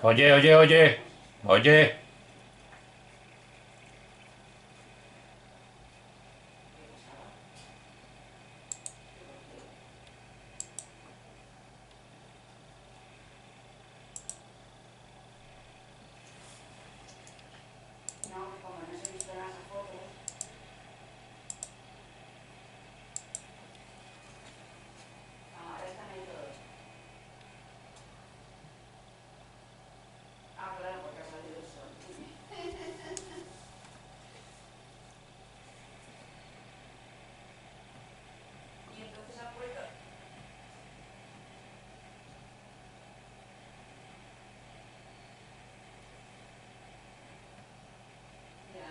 Oye, oye, oye. Oye. No, como no se visto las fotos. Ahora están ahí todos. Claro, porque ha salido el sol. Y entonces ha puesto. Ya.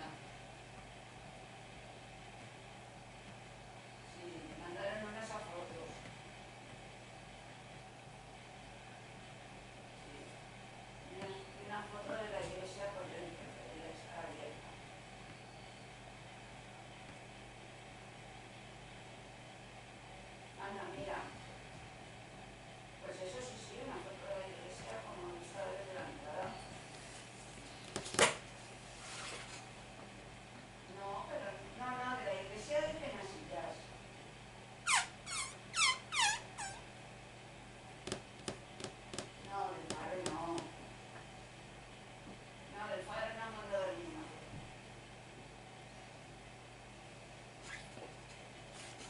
Sí, me mandaron unas fotos. Sí. Una foto de la iglesia por dentro, de la escala abierta. Anda, mira. Pues eso sí, sí, una foto de la iglesia como vista desde la entrada. No, pero no, de la iglesia de Penasillas. No, del padre no. No, del padre no han mandado ninguna foto.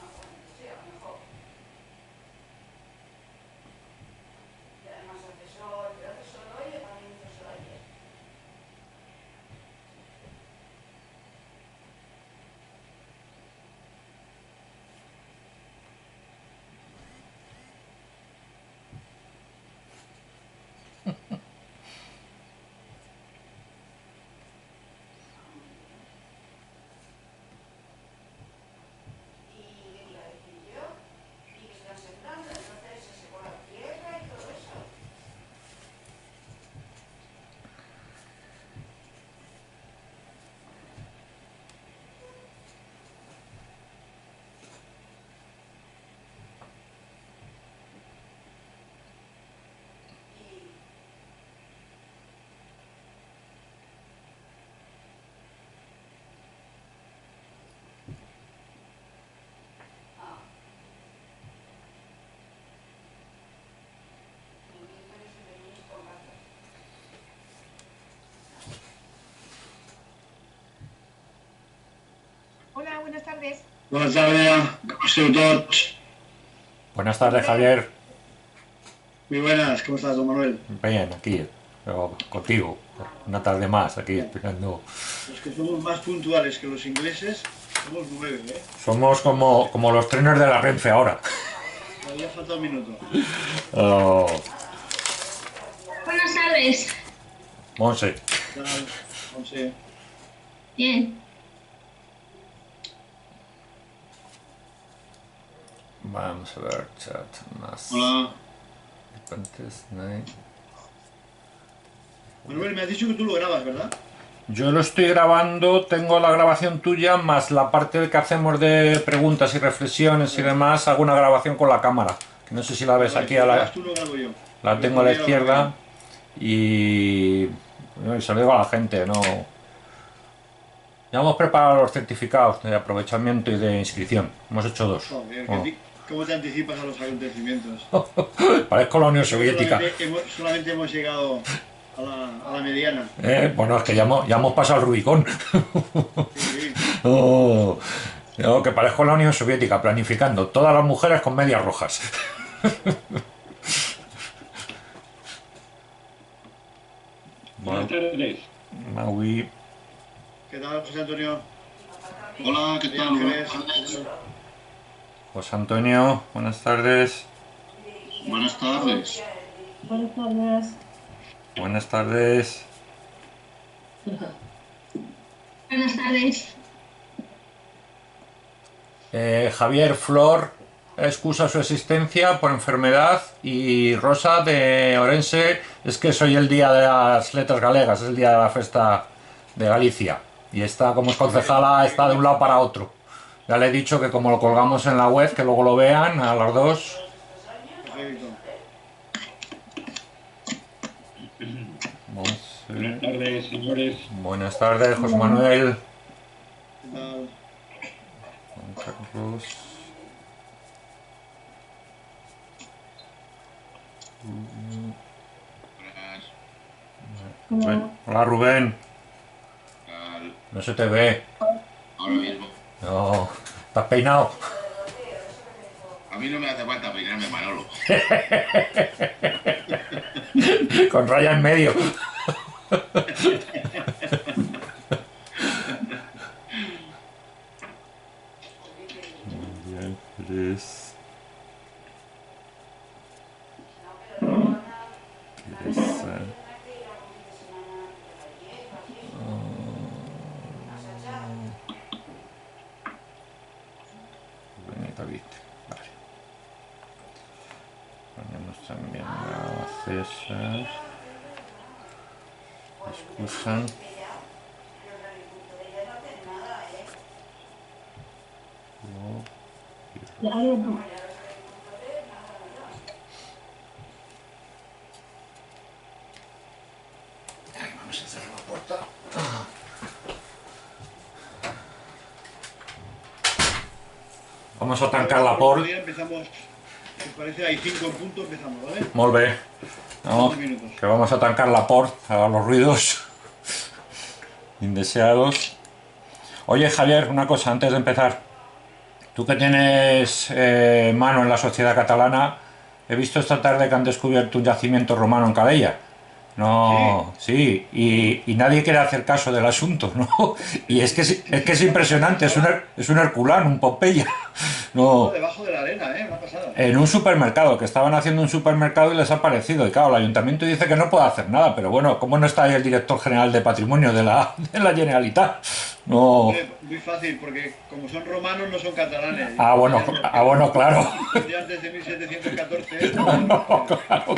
Ah, bueno, sí, a lo mejor. Y además hace sol, pero hace sol hoy y también hizo sol ayer. Y qué iba a decir yo, y que están sembrando, entonces se secó la tierra y todo eso. Y, ah, y miércoles y venís con gatos. Hola, buenas tardes. Bona tarda, com esteu tots? Buenas Muy tardes, bien. Javier. Muy buenas, ¿cómo estás, don Manuel? Bien, aquí. Contigo. Ah, Una bueno. tarde más, aquí Bien. esperando. Los que somos más puntuales que los ingleses, somos 9, ¿eh? Somos como los trenes de la Renfe ahora. Todavía falta un minuto. Oh, Buenas tardes. Monse. ¿Qué tal? Once. Bien. Vamos a ver, chat más. Hola. Antes, ¿no? Manuel, me has dicho que tú lo grabas, ¿verdad? Yo lo estoy grabando, tengo la grabación tuya, más la parte que hacemos de preguntas y reflexiones y Vale, demás, hago una grabación con la cámara. Que no sé si la ves vale, aquí, si lo grabas tú, lo grabo yo. la Porque tengo a la todavía lo grabé yo. izquierda y, y se lo digo a la gente, ¿no? Ya hemos preparado los certificados de aprovechamiento y de inscripción. Hemos hecho dos. Joder, Oh. ¿cómo te anticipas a los acontecimientos? Parezco la Unión Nosotros Soviética. solamente hemos llegado a la mediana. Bueno, es que ya hemos pasado el Rubicón. Sí, sí. Oh, no, que parezco la Unión Soviética, planificando. Todas las mujeres con medias rojas. Buenas tardes. Maui. ¿Qué tal, José Antonio? Hola, ¿qué María tal? Ángeles, ¿qué tal? José Antonio, buenas tardes. Buenas tardes. Buenas tardes. Buenas tardes. Buenas tardes. Javier Flor excusa su existencia por enfermedad y Rosa de Orense es que soy el día de las letras galegas, es el día de la festa de Galicia y está como es concejala, está de un lado para otro. Ya le he dicho que como lo colgamos en la web, que luego lo vean a las dos. Perfecto. Buenas tardes, señores. Buenas tardes, José Manuel. ¿Qué tal? Juan Carlos. Buenas. Hola, Rubén. Tal. No se te ve. Ahora mismo. No. ¿Estás peinado? A mí no me hace falta peinarme, Manolo. Con raya en medio. Bien, feliz. David. Vale. Ponemos también a César. Excusan. Vamos a cerrar la puerta. Vamos a tancar la por. Empezamos, si parece, hay 5 en punto, empezamos, ¿vale? Molt bé. No, 15 minutos. que vamos a tancar la port a los ruidos indeseados. Oye, Javier, una cosa antes de empezar. Tú que tienes mano en la sociedad catalana, he visto esta tarde que han descubierto un yacimiento romano en Calella. No, sí, y nadie quiere hacer caso del asunto, ¿no? Y es que es impresionante, es un Herculano, un Pompeya. No, Debajo de la arena, una pasada. en un supermercado, que estaban haciendo un supermercado y les ha parecido. Y claro, el ayuntamiento dice que no puede hacer nada, pero bueno, ¿cómo no está ahí el director general de patrimonio de la Generalitat? No. Muy fácil, porque como son romanos no son catalanes. Bueno, claro. Ya desde 1714.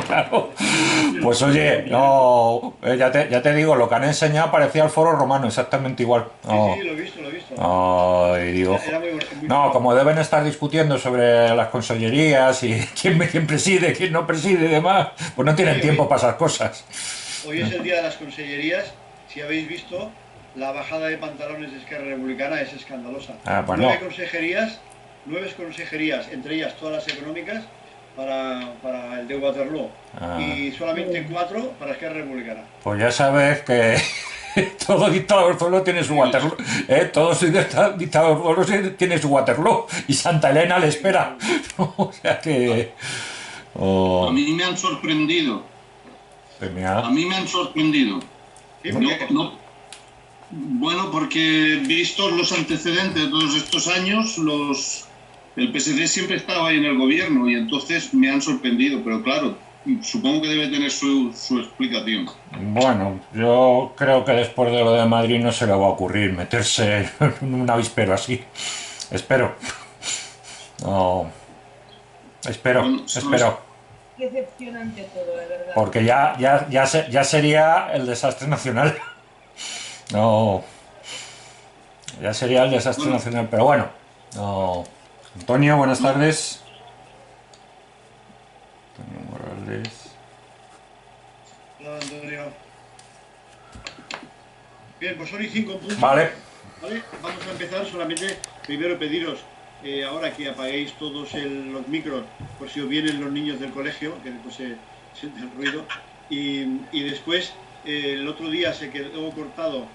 Claro. Pues oye, no, ya te digo, lo que han enseñado parecía el foro romano, exactamente igual. No. Sí, lo he visto. Ay, digo, Era muy no, como deben estar discutiendo sobre las consellerías y quién preside, quién no preside y demás, pues no tienen tiempo para esas cosas. Hoy es el día de las consellerías. Si habéis visto, la bajada de pantalones de Esquerra Republicana es escandalosa. Bueno. 9 consejerías, entre ellas todas las económicas, para el de Waterloo. Y solamente 4 para Esquerra Republicana. Pues ya sabes que todo dictador solo tiene su Waterloo. Todo dictador solo tiene su Waterloo. Y Santa Elena le espera. O sea que... A mí me han sorprendido. A mí me han sorprendido. ¿Sí? Bueno, porque vistos los antecedentes de todos estos años, el PSD siempre estaba ahí en el gobierno y entonces me han sorprendido, pero claro, supongo que debe tener su explicación. Bueno, yo creo que después de lo de Madrid no se le va a ocurrir meterse en un avispero así. Espero. No. Espero. Qué decepcionante todo, de verdad. Porque ya sería el desastre nacional. No. Ya sería el desastre nacional, pero bueno. No. Antonio, buenas tardes. Antonio Morales. Hola, Antonio. Bien, pues son y 5 puntos. Vale. Vamos a empezar. Solamente primero pediros ahora que apaguéis todos los micros por si os vienen los niños del colegio, que después se siente el ruido. Y después, el otro día se quedó cortado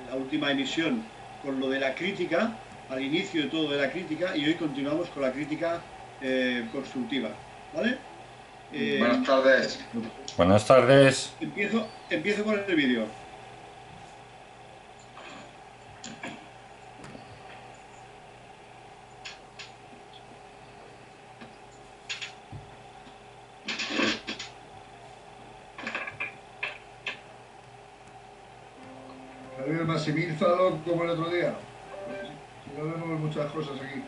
la última emisión con lo de la crítica, al inicio de todo de la crítica, y hoy continuamos con la crítica constructiva. ¿Vale? Buenas tardes. Buenas tardes. Empiezo con el vídeo. El maximízalo como el otro día. Si no vemos muchas cosas aquí.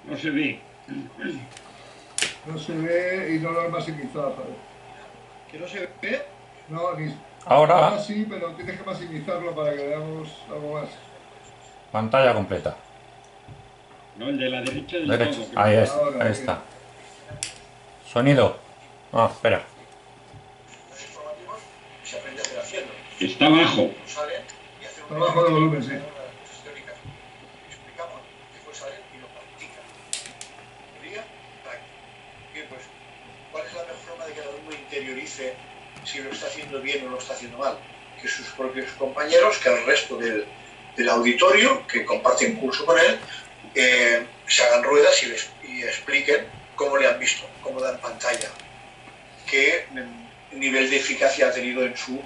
No se ve. No se ve y no lo he maximizado, ¿sabes? ¿Que no se ve? No, ni... Ahora, sí, pero tienes que maximizarlo para que veamos algo más. pantalla completa. No, el de la derecha del Derecha. todo. Ahí es, Ahora, ahí bien. está. Sonido. Ah, espera. Los informativos se aprende a hacer haciendo. Está abajo. Salen y hacen Está bajo de volumen, sí. teóricas. Explicamos, después salen y lo practican. Teoría, práctica. Bien, pues, ¿cuál es la mejor forma de que el alumno interiorice si lo está haciendo bien o lo está haciendo mal? Que sus propios compañeros, que el resto del auditorio, que comparten curso con él, se hagan ruedas y expliquen cómo le han visto, cómo dan pantalla, qué nivel de eficacia ha tenido en su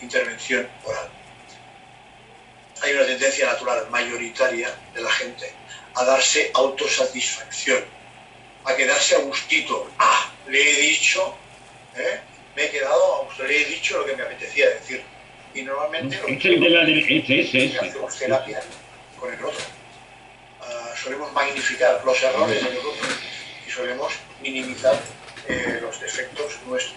intervención oral. Hay una tendencia natural mayoritaria de la gente a darse autosatisfacción, a quedarse a gustito. Ah, le he dicho, me he quedado a gusto, le he dicho lo que me apetecía decir. Y normalmente lo Es el de la derecha, ese. hacemos terapia con el otro. Solemos magnificar los errores del otro y solemos minimizar los defectos nuestros.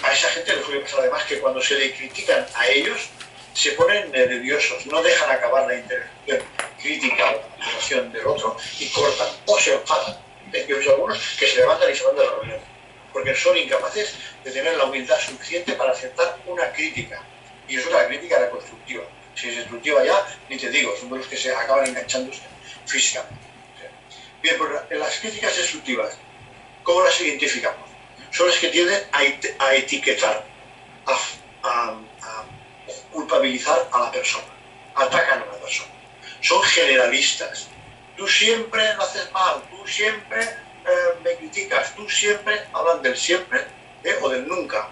A esa gente le suele pasar además que cuando se le critican a ellos se ponen nerviosos, no dejan acabar la intervención crítica o la acusación del otro y cortan o se enfadan. Yo he visto algunos que se levantan y se van de la reunión porque son incapaces de tener la humildad suficiente para aceptar una crítica. Y eso es la crítica la constructiva. Si es destructiva ya, ni te digo, son de los que se acaban enganchándose físicamente. Bien, pues las críticas destructivas, ¿cómo las identificamos? Son las que tienden a etiquetar, a culpabilizar a la persona, atacan a la persona. Son generalistas. Tú siempre lo haces mal, tú siempre me criticas, tú siempre, hablan del siempre o del nunca.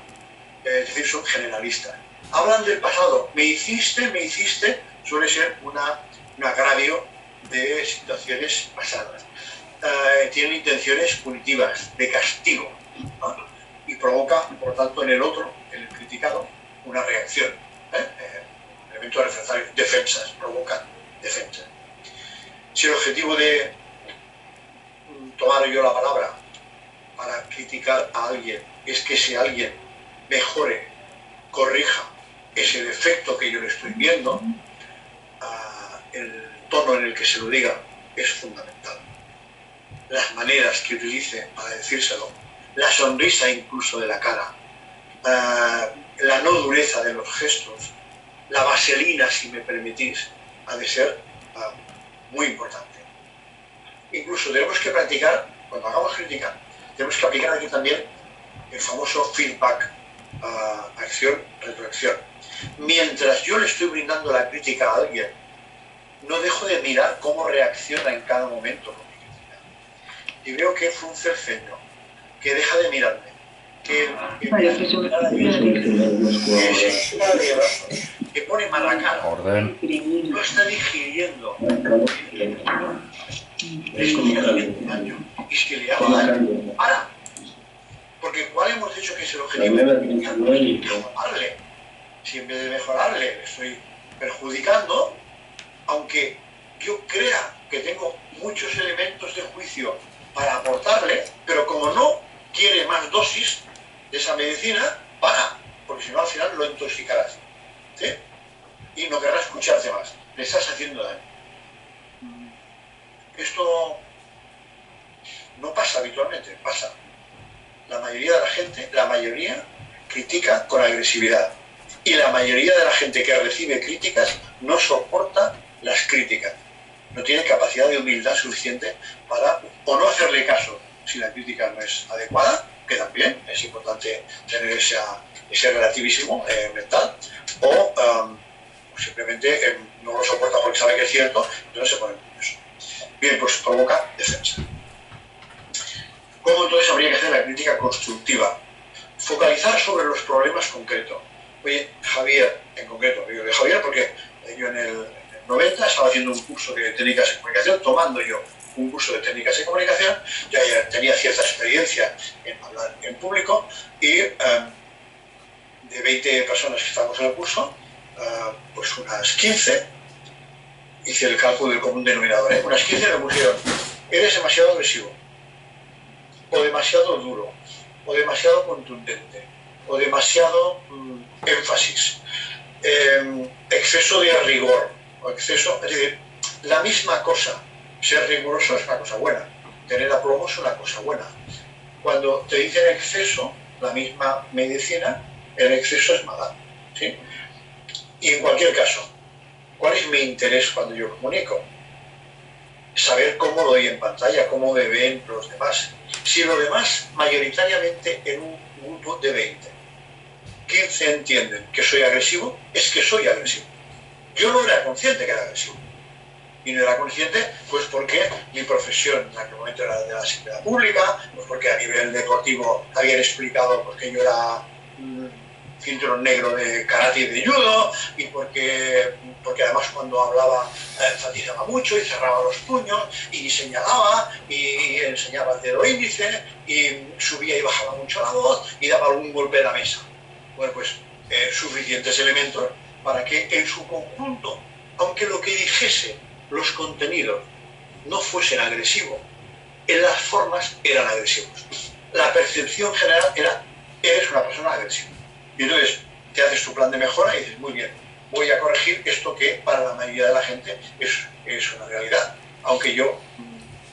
Es decir, son generalistas. Hablan del pasado, me hiciste, suele ser un agravio de situaciones pasadas. Tienen intenciones punitivas, de castigo, ¿no? Y provoca, por lo tanto, en el otro, en el criticado, una reacción. Elementos reflexión, defensas, provocan defensas. Si el objetivo de tomar yo la palabra para criticar a alguien es que ese alguien mejore, corrija ese defecto que yo le estoy viendo, el tono en el que se lo diga es fundamental. Las maneras que utilice para decírselo, la sonrisa incluso de la cara, la no dureza de los gestos, la vaselina, si me permitís, ha de ser muy importante. Incluso tenemos que practicar, cuando hagamos crítica, tenemos que aplicar aquí también el famoso feedback, acción, retroacción. Mientras yo le estoy brindando la crítica a alguien, no dejo de mirar cómo reacciona en cada momento con mi crítica. Y veo que frunce el ceño, que deja de mirarme, que pone mala cara, Orden. no está digiriendo. Es como un daño. Y es que le hago daño. Para. Porque ¿cuál hemos dicho que es el objetivo? Mejorarle. Si en vez de mejorarle le estoy perjudicando, aunque yo crea que tengo muchos elementos de juicio para aportarle, pero como no quiere más dosis de esa medicina, para, porque si no al final lo intoxicarás, ¿sí? Y no querrá escucharte más, le estás haciendo daño. Esto no pasa habitualmente, pasa. La mayoría de la gente, critica con agresividad. Y la mayoría de la gente que recibe críticas no soporta las críticas. No tiene capacidad de humildad suficiente para o no hacerle caso si la crítica no es adecuada, que también es importante tener ese relativismo mental, o simplemente no lo soporta porque sabe que es cierto, entonces se pone nervioso. Bien, pues provoca defensa. ¿Cómo entonces habría que hacer la crítica constructiva? Focalizar sobre los problemas concretos. Oye, Javier, en concreto, digo de Javier porque yo en el 90 estaba haciendo un curso de técnicas de comunicación, tomando yo un curso de técnicas de comunicación, ya tenía cierta experiencia en hablar en público y de 20 personas que estábamos en el curso, pues unas 15, hice el cálculo del común denominador, unas 15 me pusieron, eres demasiado agresivo. o demasiado duro, o demasiado contundente, o demasiado énfasis, exceso de rigor, o exceso, es decir, la misma cosa. Ser riguroso es una cosa buena, tener aplomo es una cosa buena. Cuando te dicen exceso, la misma medicina, el exceso es mala, ¿sí? Y en cualquier caso, ¿cuál es mi interés cuando yo comunico? Saber cómo lo doy en pantalla, cómo me ven los demás. Si los demás, mayoritariamente en un grupo de 20, 15 entienden que soy agresivo, es que soy agresivo. Yo no era consciente que era agresivo. Y no era consciente, pues porque mi profesión en aquel momento era de la seguridad pública, pues porque a nivel deportivo habían explicado pues, que yo era cinturón negro de karate y de judo, y porque además cuando hablaba enfatizaba mucho y cerraba los puños y señalaba y enseñaba el dedo índice y subía y bajaba mucho la voz y daba algún golpe de la mesa. Bueno, pues suficientes elementos para que en su conjunto, aunque lo que dijese los contenidos no fuesen agresivos, en las formas eran agresivos. La percepción general era, eres una persona agresiva. Y entonces te haces tu plan de mejora y dices, muy bien, voy a corregir esto que para la mayoría de la gente es una realidad, aunque yo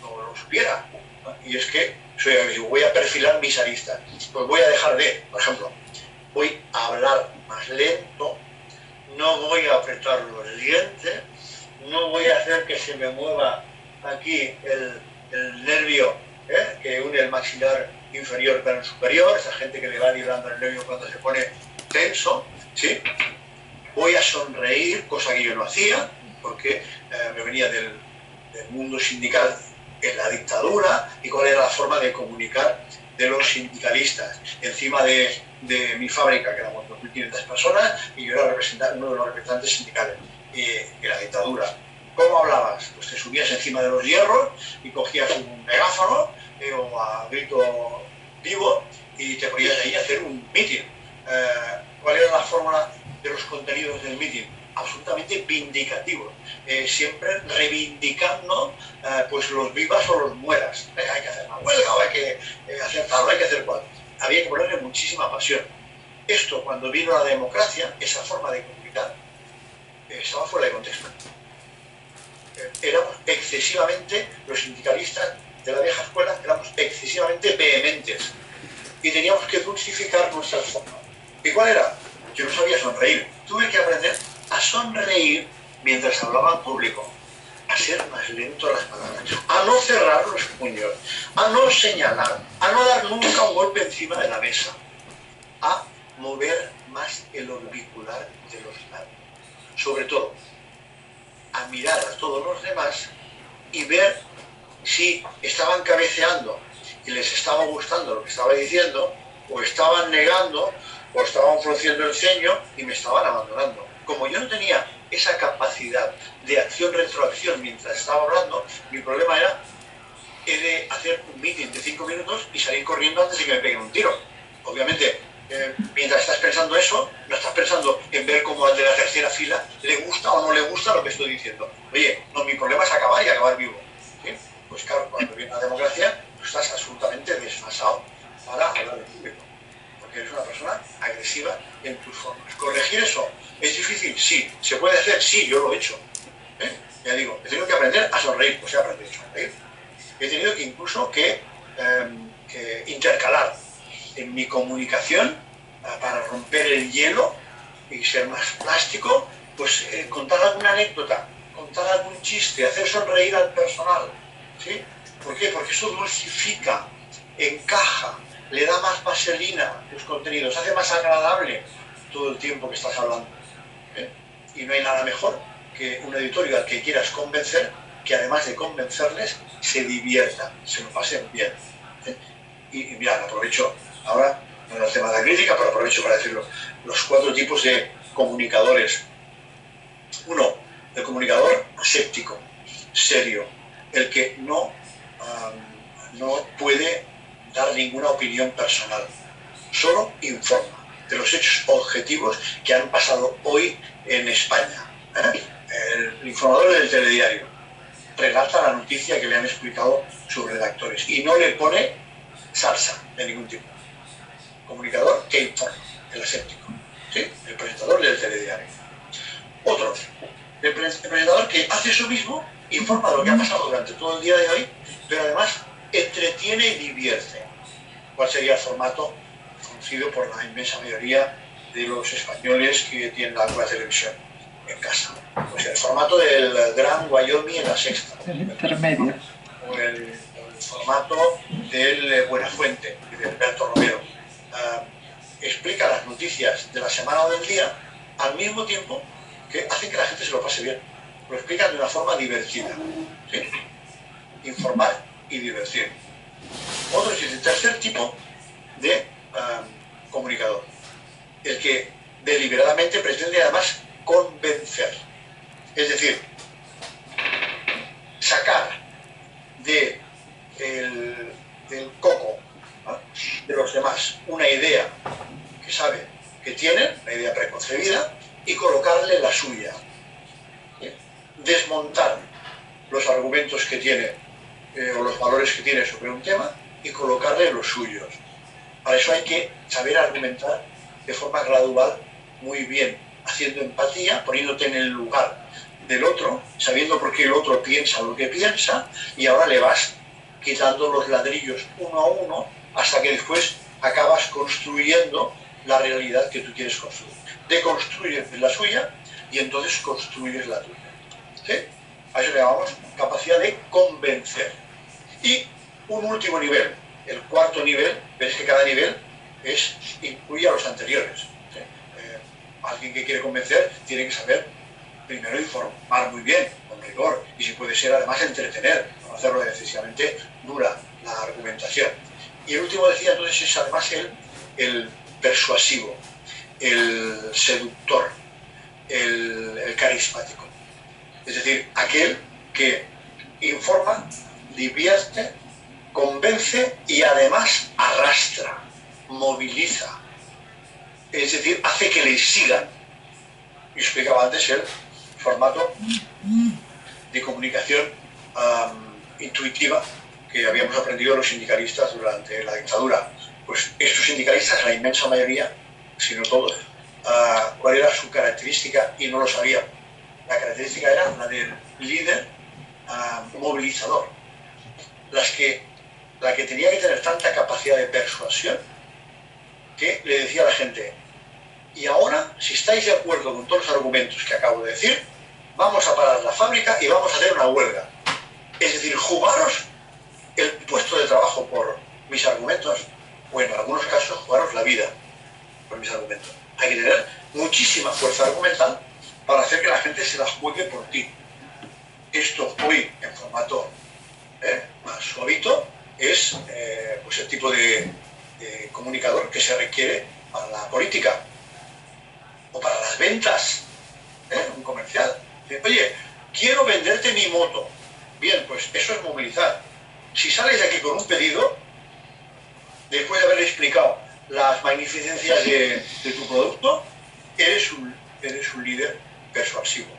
no lo supiera. Y es que soy agresivo, voy a perfilar mis aristas. Pues voy a dejar de, por ejemplo, voy a hablar más lento, no voy a apretar los dientes, no voy a hacer que se me mueva aquí el nervio que une el maxilar inferior con el superior, esa gente que le va librando el nervio cuando se pone tenso, ¿sí? Voy a sonreír, cosa que yo no hacía, porque me venía del mundo sindical en la dictadura, y cuál era la forma de comunicar de los sindicalistas. Encima de mi fábrica, que éramos 2.500 personas, y yo era uno de los representantes sindicales de la dictadura. ¿Cómo hablabas? Pues te subías encima de los hierros y cogías un megáfono o a grito vivo y te ponías ahí a hacer un meeting. ¿Cuál era la fórmula de los contenidos del meeting? Absolutamente vindicativos, siempre reivindicando pues los vivas o los mueras. Hay que hacer una huelga, o hay que hacer tal, o hay que hacer cual. Había que ponerle muchísima pasión. Esto, cuando vino la democracia, esa forma de comunicar, estaba fuera de contexto. Éramos excesivamente, los sindicalistas de la vieja escuela, éramos excesivamente vehementes y teníamos que dulcificar nuestras formas. ¿Y cuál era? Yo no sabía sonreír. Tuve que aprender a sonreír mientras hablaba en público, a ser más lento las palabras, a no cerrar los puños, a no señalar, a no dar nunca un golpe encima de la mesa, a mover más el orbicular de los labios. Sobre todo, a mirar a todos los demás y ver si estaban cabeceando y les estaba gustando lo que estaba diciendo, o estaban negando, o estaban frunciendo el ceño y me estaban abandonando. Como yo no tenía esa capacidad de acción-retroacción mientras estaba hablando, mi problema era de hacer un meeting de 5 minutos y salir corriendo antes de que me peguen un tiro. Obviamente, mientras estás pensando eso, no estás pensando en ver cómo al de la tercera fila le gusta o no le gusta lo que estoy diciendo. Oye, no, mi problema es acabar y acabar vivo. ¿Sí? Pues claro, cuando viene la democracia, tú estás absolutamente desfasado para hablar en público, porque eres una persona agresiva en tus formas. ¿Corregir eso es difícil? Sí. ¿Se puede hacer? Sí, yo lo he hecho. Ya digo, he tenido que aprender a sonreír, pues he aprendido a sonreír. He tenido que incluso que intercalar en mi comunicación para romper el hielo y ser más plástico, pues contar alguna anécdota, contar algún chiste, hacer sonreír al personal, ¿sí? ¿Por qué? Porque eso dulcifica, encaja, le da más vaselina a los contenidos, hace más agradable todo el tiempo que estás hablando. Y no hay nada mejor que un editorio al que quieras convencer, que además de convencerles, se diviertan, se lo pasen bien. Y mirad, aprovecho ahora, no es el tema de la crítica, pero aprovecho para decirlo, los 4 tipos de comunicadores. 1, el comunicador aséptico, serio, el que no puede dar ninguna opinión personal, solo informa de los hechos objetivos que han pasado hoy en España. El informador del telediario relata la noticia que le han explicado sus redactores y no le pone salsa de ningún tipo. Comunicador que informa, el aséptico, ¿sí? El presentador del telediario. Otro, el presentador que hace eso mismo, informa de lo que ha pasado durante todo el día de hoy, pero además entretiene y divierte. ¿Cuál sería el formato conocido por la inmensa mayoría de los españoles que tienen alguna televisión en casa? Pues el formato del Gran Wyoming en La Sexta. El intermedio. O el formato del Buenafuente, de Alberto Romero. Explica las noticias de la semana o del día al mismo tiempo que hace que la gente se lo pase bien. Lo explican de una forma divertida, ¿sí? Informar y divertir. Otro es el tercer tipo de comunicador, el que deliberadamente pretende además convencer, es decir, sacar del coco, ¿no?, de los demás una idea que sabe que tienen, una idea preconcebida, y colocarle la suya. ¿Sí? Desmontar los argumentos que tiene o los valores que tiene sobre un tema y colocarle los suyos. Para eso hay que saber argumentar de forma gradual muy bien, haciendo empatía, poniéndote en el lugar del otro, sabiendo por qué el otro piensa lo que piensa, y ahora le vas quitando los ladrillos uno a uno hasta que después acabas construyendo la realidad que tú quieres construir. Deconstruyes la suya y entonces construyes la tuya. ¿Sí? A eso le llamamos capacidad de convencer. Y un último nivel, el cuarto nivel, ves que cada nivel incluye a los anteriores. ¿Sí? Alguien que quiere convencer tiene que saber primero informar muy bien, con rigor, y si puede ser además entretener, no hacerlo excesivamente dura la argumentación. Y el último, decía entonces, es además el persuasivo, el seductor, el carismático. Es decir, aquel que informa, divierte, convence y además arrastra, moviliza. Es decir, hace que le sigan. Yo explicaba antes el formato de comunicación intuitiva que habíamos aprendido los sindicalistas durante la dictadura. Pues estos sindicalistas, la inmensa mayoría, si no todos, cuál era su característica y no lo sabían. La característica era la del líder movilizador. La que tenía que tener tanta capacidad de persuasión que le decía a la gente: y ahora, si estáis de acuerdo con todos los argumentos que acabo de decir, vamos a parar la fábrica y vamos a hacer una huelga. Es decir, jugaros el puesto de trabajo por mis argumentos, o en algunos casos jugaros la vida por mis argumentos. Hay que tener muchísima fuerza argumental para hacer que la gente se la juegue por ti. Esto hoy, en formato más suavito, es pues el tipo de comunicador que se requiere para la política o para las ventas, un comercial. Oye, quiero venderte mi moto. Bien, pues eso es movilizar. Si sales de aquí con un pedido, después de haberle explicado las magnificencias de tu producto, eres un líder persuasivo,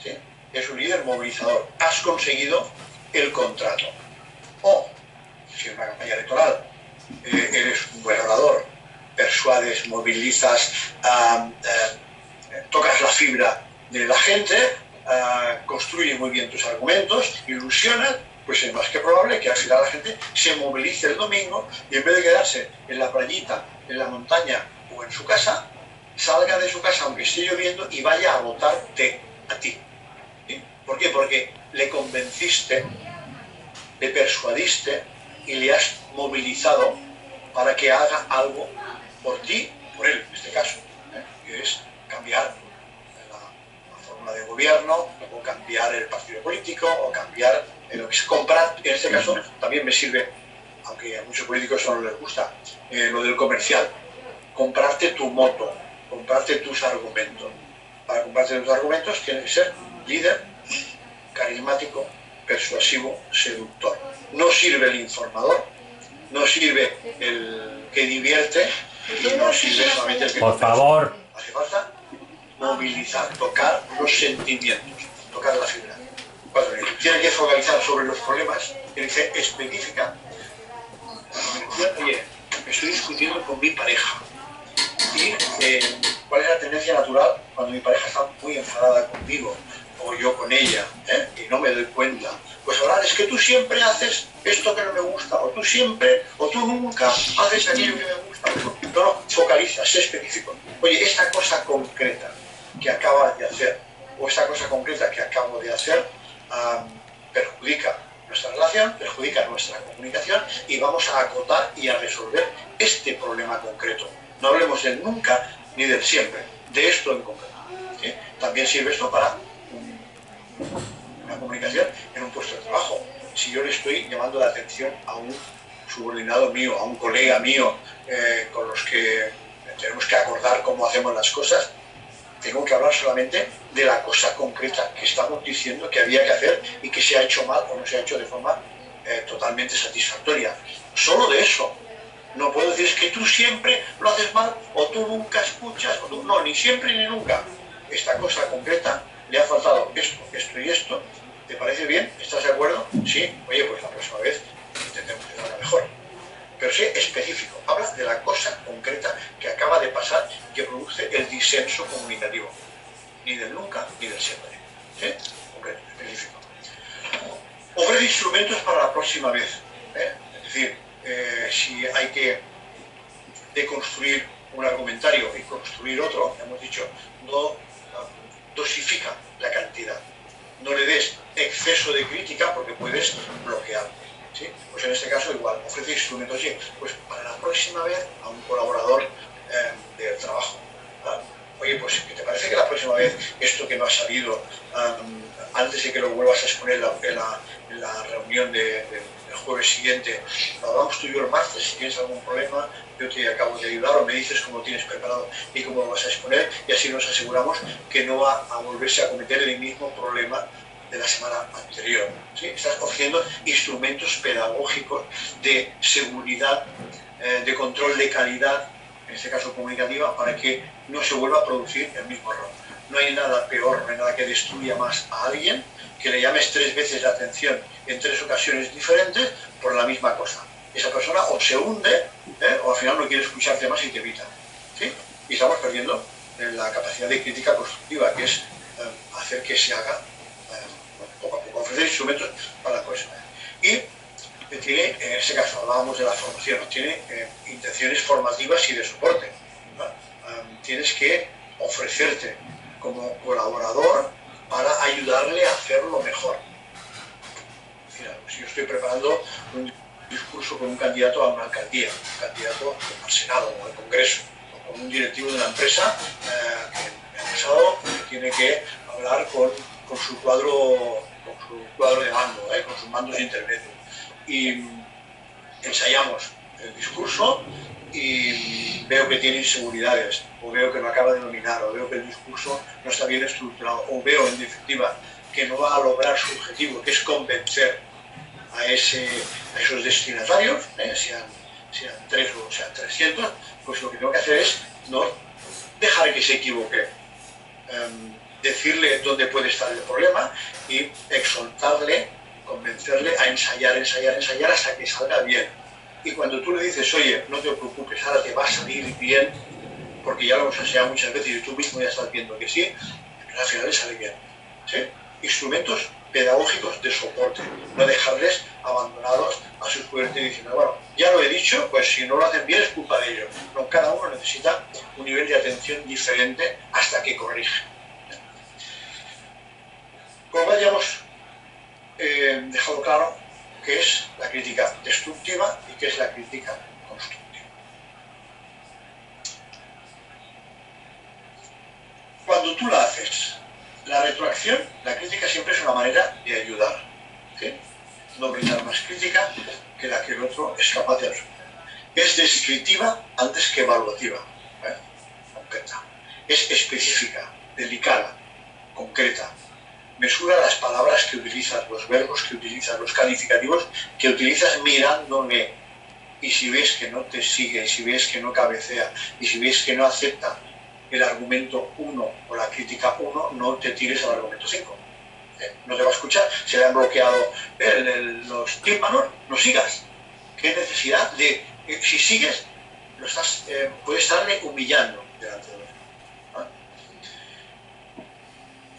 ¿sí? Es un líder movilizador. Has conseguido el contrato. O, si es una campaña electoral, eres un buen orador, persuades, movilizas, tocas la fibra de la gente, construyes muy bien tus argumentos, ilusionas, pues es más que probable que al final la gente se movilice el domingo y en vez de quedarse en la playita, en la montaña o en su casa, salga de su casa aunque esté lloviendo y vaya a votarte a ti. ¿Sí? ¿Por qué? Porque le convenciste, le persuadiste y le has movilizado para que haga algo por ti, por él en este caso, que es cambiar la fórmula de gobierno, o cambiar el partido político, o cambiar lo que es comprar. En este caso también me sirve, aunque a muchos políticos eso no les gusta, lo del comercial. Comprarte tu moto, comprarte tus argumentos. Para comprarte tus argumentos tienes que ser líder, carismático, persuasivo, seductor. No sirve el informador, no sirve el que divierte y no sirve solamente el que... Por favor. Hace falta movilizar, tocar los sentimientos, tocar la fibra. Tiene que focalizar sobre los problemas, tiene que ser específica, oye, me estoy discutiendo con mi pareja. Y cuál es la tendencia natural cuando mi pareja está muy enfadada conmigo o yo con ella, y no me doy cuenta. Pues hablar, es que tú siempre haces esto que no me gusta, o tú siempre, o tú nunca haces aquello que me gusta. No, focaliza, sé específico. Oye, esta cosa concreta que acabas de hacer, o esta cosa concreta que acabo de hacer, perjudica nuestra relación, perjudica nuestra comunicación, y vamos a acotar y a resolver este problema concreto. No hablemos del nunca ni del siempre, de esto en concreto. ¿Sí? También sirve esto para una comunicación en un puesto de trabajo. Si yo le estoy llamando la atención a un subordinado mío, a un colega mío, con los que tenemos que acordar cómo hacemos las cosas, tengo que hablar solamente de la cosa concreta que estamos diciendo que había que hacer y que se ha hecho mal o no se ha hecho de forma totalmente satisfactoria. Solo de eso. No puedo decir es que tú siempre lo haces mal, o tú nunca escuchas, o tú no, ni siempre ni nunca. Esta cosa concreta le ha faltado esto, esto y esto. ¿Te parece bien? ¿Estás de acuerdo? Sí. Oye, pues la próxima vez intentemos hacerla mejor. Pero sé específico. Habla de la cosa concreta que acaba de pasar y que produce el disenso comunicativo. Ni del nunca ni del siempre. ¿Sí? Concreto, específico. Ofrece instrumentos para la próxima vez. Es decir, si hay que deconstruir un argumentario y construir otro, hemos dicho, no dosifica la cantidad. No le des exceso de crítica porque puedes bloquear. ¿Sí? Pues en este caso igual, ofrece instrumentos, sí, pues para la próxima vez a un colaborador del trabajo. Oye, pues ¿qué te parece que la próxima vez esto que no ha salido, antes de que lo vuelvas a exponer en la reunión del jueves siguiente, lo hablamos tú y yo el martes, si tienes algún problema, yo te acabo de ayudar o me dices cómo tienes preparado y cómo lo vas a exponer, y así nos aseguramos que no va a volverse a cometer el mismo problema de la semana anterior. ¿Sí? Estás ofreciendo instrumentos pedagógicos de seguridad, de control de calidad, en este caso comunicativa, para que no se vuelva a producir el mismo error. No hay nada peor, no hay nada que destruya más a alguien que le llames 3 veces la atención en 3 ocasiones diferentes por la misma cosa. Esa persona o se hunde, o al final no quiere escucharte más y te evita. ¿Sí? Y estamos perdiendo la capacidad de crítica constructiva, que es hacer que se haga poco a poco, ofrecer instrumentos para la próxima. Y tiene, en ese caso hablábamos de la formación, tiene intenciones formativas y de soporte. Tienes que ofrecerte como colaborador para ayudarle a hacerlo mejor. Si yo estoy preparando un discurso con un candidato a una alcaldía, un candidato al Senado o al Congreso, o con un directivo de una empresa que me ha pasado, que tiene que hablar con su cuadro de mando, con sus mandos intermedios. Y ensayamos el discurso y veo que tiene inseguridades, o veo que no acaba de dominar, o veo que el discurso no está bien estructurado, o veo en definitiva que no va a lograr su objetivo, que es convencer a esos destinatarios, sean 3 o sean 300, pues lo que tengo que hacer es no dejar que se equivoque, decirle dónde puede estar el problema y exhortarle, convencerle a ensayar hasta que salga bien. Y cuando tú le dices, oye, no te preocupes, ahora te va a salir bien, porque ya lo hemos enseñado muchas veces y tú mismo ya estás viendo que sí, pero al final le sale bien. ¿Sí? Instrumentos pedagógicos de soporte, no dejarles abandonados a su suerte diciendo, bueno, ya lo he dicho, pues si no lo hacen bien es culpa de ellos. No, cada uno necesita un nivel de atención diferente hasta que corrige. Como ya hemos dejado claro qué es la crítica destructiva y qué es la crítica constructiva. Cuando tú la haces, la retroacción, la crítica siempre es una manera de ayudar, ¿sí? No brindar más crítica que la que el otro es capaz de absorber. Es descriptiva antes que evaluativa, concreta. Es específica, delicada, concreta. Mesura las palabras que utilizas, los verbos que utilizas, los calificativos que utilizas mirándole. Y si ves que no te sigue, y si ves que no cabecea, y si ves que no acepta el argumento 1 o la crítica 1, no te tires al argumento 5. No te va a escuchar. Se le han bloqueado los tímpanos, no sigas. ¿Qué necesidad de Si sigues, puedes estarle humillando delante de él. ¿No?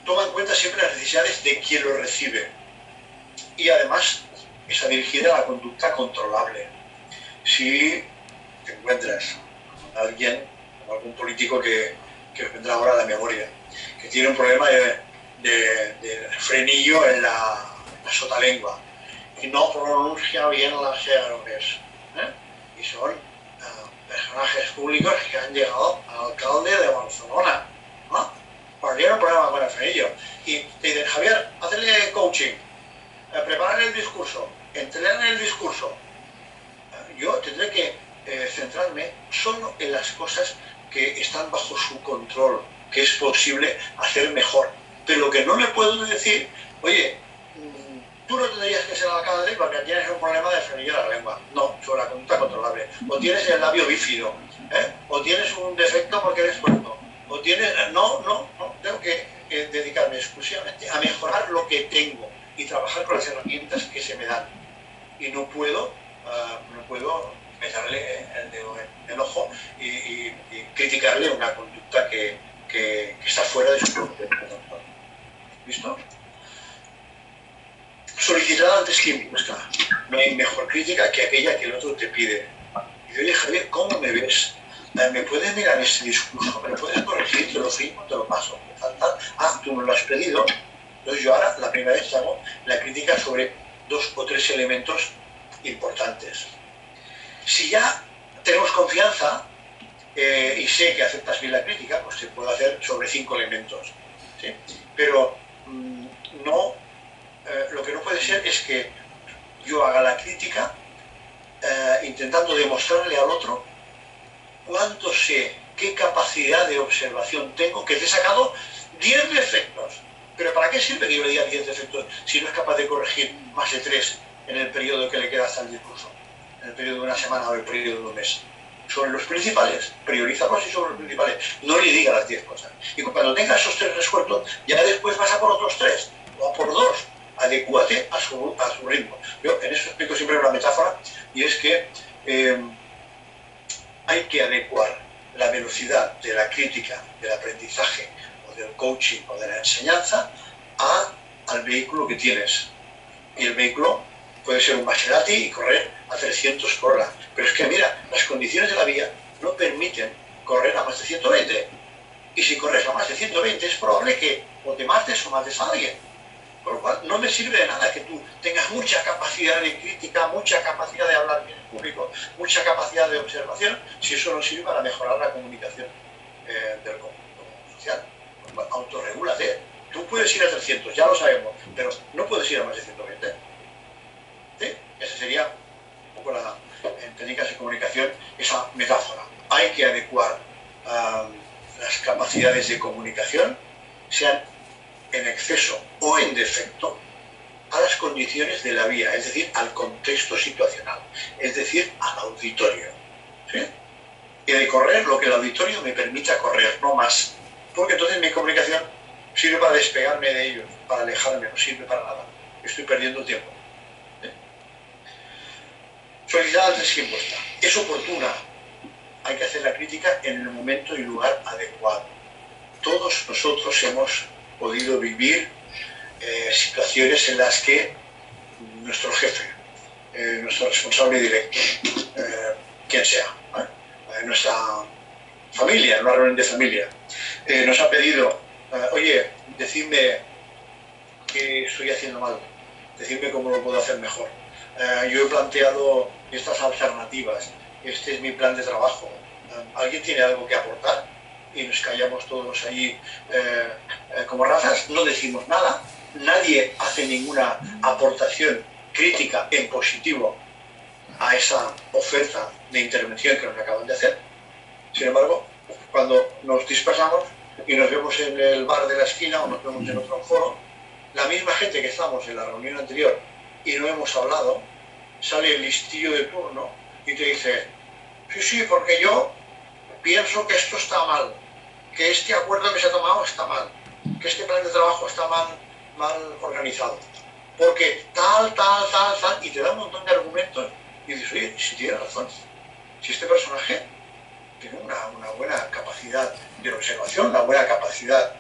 Toma en cuenta siempre las necesidades de quien lo recibe. Y además, está dirigida a la conducta controlable. Si te encuentras con alguien, con algún político que os vendrá ahora a la memoria, que tiene un problema de frenillo en la sotalengua, y no pronuncia bien las R's, y son personajes públicos que han llegado al alcalde de Barcelona, ¿no? Porque tiene un problema con el frenillo. Y te dicen, Javier, hazle coaching, prepárale el discurso, entrenar el discurso. Yo tendré que centrarme solo en las cosas que están bajo su control, que es posible hacer mejor. Pero lo que no le puedo decir, oye, tú no tendrías que ser alcalde porque tienes un problema de frenillo de la lengua. No, sobre la conducta controlable. O tienes el labio bífido, o tienes un defecto porque eres muerto. O tienes... No. Tengo que dedicarme exclusivamente a mejorar lo que tengo y trabajar con las herramientas que se me dan. Y no puedo meterle el dedo en el ojo y criticarle una conducta que está fuera de su propio control. ¿Listo? Solicitar antes que buscar. No hay mejor crítica que aquella que el otro te pide. Y dice, oye, Javier, ¿cómo me ves? ¿Me puedes mirar ese discurso? ¿Me lo puedes corregir? Te lo firmo, te lo paso. Ah, tú me lo has pedido. Entonces yo ahora, la primera vez, hago la crítica sobre 2 o 3 elementos importantes. Si ya tenemos confianza y sé que aceptas bien la crítica, pues te puedo hacer sobre 5 elementos. ¿Sí? Pero lo que no puede ser es que yo haga la crítica intentando demostrarle al otro cuánto sé, qué capacidad de observación tengo, que te he sacado 10 defectos. Pero ¿para qué sirve que yo le diga 10 defectos si no es capaz de corregir más de 3 en el periodo que le queda hasta el discurso? En el periodo de una semana o el periodo de un mes. Sobre los principales, priorízalos y sobre los principales. No le diga las 10 cosas. Y cuando tenga esos 3 resueltos, ya después vas a por otros 3 o a por 2. Adecúate a su ritmo. Yo en eso explico siempre una metáfora, y es que hay que adecuar la velocidad de la crítica, del aprendizaje, o del coaching, o de la enseñanza, al vehículo que tienes. Y el vehículo puede ser un Maserati y correr a 300 por hora. Pero es que, mira, las condiciones de la vía no permiten correr a más de 120. Y si corres a más de 120, es probable que o te mates o mates a alguien. Por lo cual, no me sirve de nada que tú tengas mucha capacidad de crítica, mucha capacidad de hablar bien en público, mucha capacidad de observación, si eso no sirve para mejorar la comunicación del conjunto social. Autorregúlate. Tú puedes ir a 300, ya lo sabemos, pero no puedes ir a más de 120. ¿Sí? Esa sería un poco en técnicas de comunicación, esa metáfora. Hay que adecuar las capacidades de comunicación, sean en exceso o en defecto, a las condiciones de la vía, es decir, al contexto situacional, es decir, al auditorio. ¿Sí? Y de correr lo que el auditorio me permita correr, no más. Porque entonces mi comunicación sirve para despegarme de ellos, para alejarme, no sirve para nada. Estoy perdiendo tiempo. ¿Sí? Solicitar antes que impuesta. Es oportuna. Hay que hacer la crítica en el momento y lugar adecuado. Todos nosotros hemos podido vivir situaciones en las que nuestro jefe, nuestro responsable directo, quien sea, nuestra familia, en una reunión de familia, nos ha pedido, oye, decidme qué estoy haciendo mal, decidme cómo lo puedo hacer mejor. Yo he planteado estas alternativas, este es mi plan de trabajo. ¿Alguien tiene algo que aportar? Y nos callamos todos ahí como razas, no decimos nada, nadie hace ninguna aportación crítica en positivo a esa oferta de intervención que nos acaban de hacer. Sin embargo, cuando nos dispersamos y nos vemos en el bar de la esquina o nos vemos en otro foro, la misma gente que estamos en la reunión anterior y no hemos hablado, sale el listillo de turno y te dice, sí, porque yo pienso que esto está mal, que este acuerdo que se ha tomado está mal, que este plan de trabajo está mal organizado, porque tal, y te da un montón de argumentos y dices, oye, si tienes razón, si este personaje tiene una buena capacidad de observación, una buena capacidad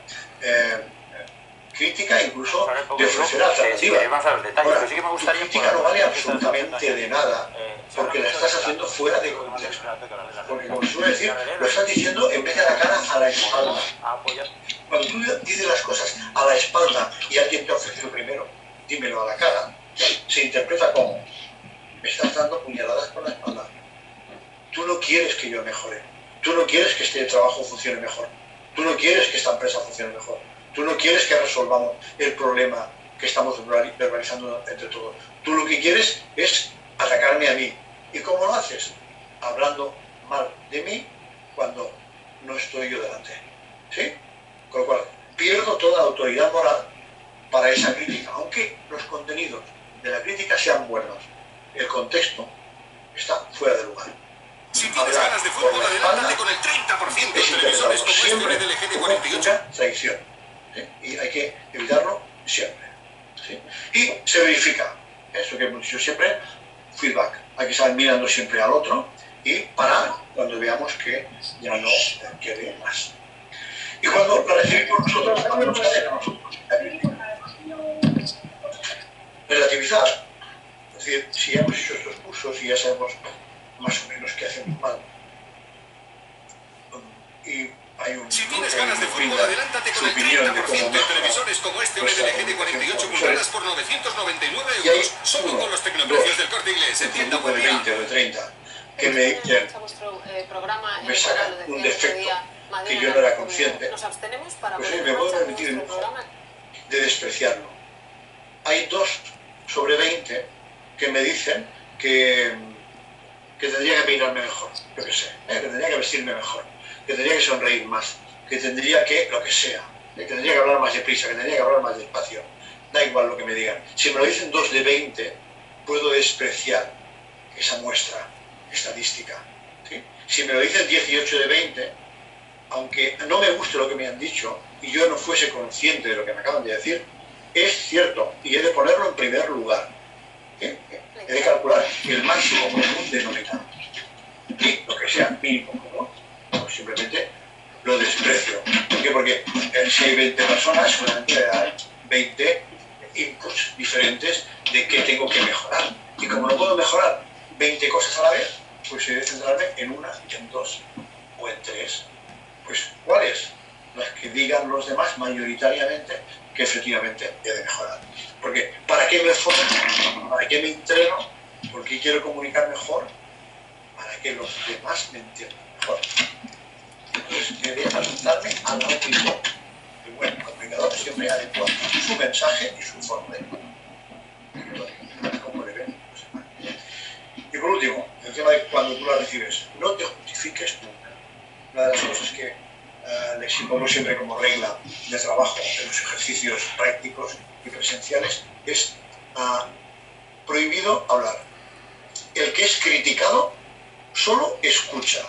crítica, incluso de ofrecer alternativas. Ahora, tu crítica no vale absolutamente de nada porque la estás haciendo fuera de contexto. Porque, como se suele decir, lo estás diciendo en vez de a la cara, a la espalda. Cuando tú dices las cosas a la espalda y alguien te ha ofrecido primero, dímelo a la cara, se interpreta como: me estás dando puñaladas por la espalda. Tú no quieres que yo mejore. Tú no quieres que este trabajo funcione mejor. Tú no quieres que esta empresa funcione mejor. Tú no quieres que resolvamos el problema que estamos verbalizando entre todos. Tú lo que quieres es atacarme a mí. ¿Y cómo lo haces? Hablando mal de mí cuando no estoy yo delante. ¿Sí? Con lo cual, pierdo toda autoridad moral para esa crítica. Aunque los contenidos de la crítica sean buenos, el contexto está fuera de lugar. Si tienes ganas de fútbol, adelántate con el 30% de televisores como este del LG de 48. Traición. ¿Sí? Y hay que evitarlo siempre. ¿Sí? Y se verifica. Eso que hemos dicho siempre, feedback. Hay que estar mirando siempre al otro y parar cuando veamos que ya no quiere más. Y cuando la recibimos nosotros, cuando nos hacen a nosotros, relativizar. Es decir, si ya hemos hecho estos cursos y ya sabemos más o menos qué hacemos mal. Y hay un... Si tienes ganas de fútbol, adelántate con el 30% de televisores como este OLED de 48 pulgadas por 999 euros. Solo con los tecnoprecios del Corte Inglés. Entienda de 20 o de 30 que me dicen, me sacan un defecto que yo no era consciente, pues me puedo permitir el lujo de despreciarlo. Hay 2 sobre 20 que me dicen que tendría que peinarme mejor, yo qué sé, que tendría que vestirme mejor, que tendría que sonreír más, que tendría que, lo que sea, que tendría que hablar más deprisa, que tendría que hablar más despacio. Da igual lo que me digan. Si me lo dicen 2 de 20, puedo despreciar esa muestra estadística. ¿Sí? Si me lo dicen 18 de 20, aunque no me guste lo que me han dicho y yo no fuese consciente de lo que me acaban de decir, es cierto y he de ponerlo en primer lugar. ¿Sí? He de calcular el máximo común denominador. Y lo que sea mínimo común, pues simplemente lo desprecio. ¿Por qué? Porque si hay 20 personas, solamente hay 20 inputs diferentes de qué tengo que mejorar. Y como no puedo mejorar 20 cosas a la vez, pues he de centrarme en una, en 2 o en 3. Pues, ¿cuáles? Las que digan los demás mayoritariamente que efectivamente he de mejorar. Porque, ¿para qué me esfuerzo? ¿Para qué me entreno? ¿Por qué quiero comunicar mejor? Para que los demás me entiendan mejor. Entonces, he de adaptarme a la opinión. El buen comunicador siempre adecua su mensaje y su forma de cómo le ven los demás. Y por último, el tema de cuando tú la recibes, no te justifiques nunca. Una de las cosas que les impongo siempre como regla de trabajo en los ejercicios prácticos y presenciales es prohibido hablar. El que es criticado solo escucha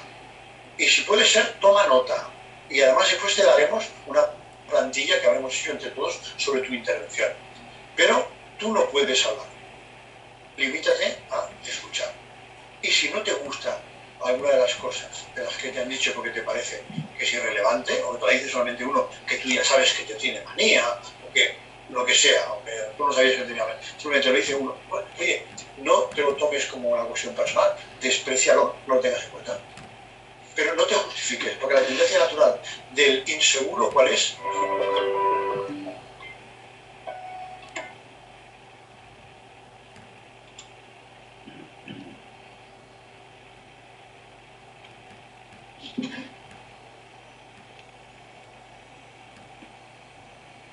y si puede ser toma nota y además después te daremos una plantilla que habremos hecho entre todos sobre tu intervención, pero tú no puedes hablar, limítate a escuchar y si no te gusta alguna de las cosas de las que te han dicho porque te parece que es irrelevante o que te la dice solamente uno que tú ya sabes que te tiene manía o que lo que sea, o que tú no sabías que tenía manía, simplemente lo dice uno, bueno, oye, no te lo tomes como una cuestión personal, desprecialo, no lo tengas en cuenta, pero no te justifiques, porque la tendencia natural del inseguro, ¿cuál es?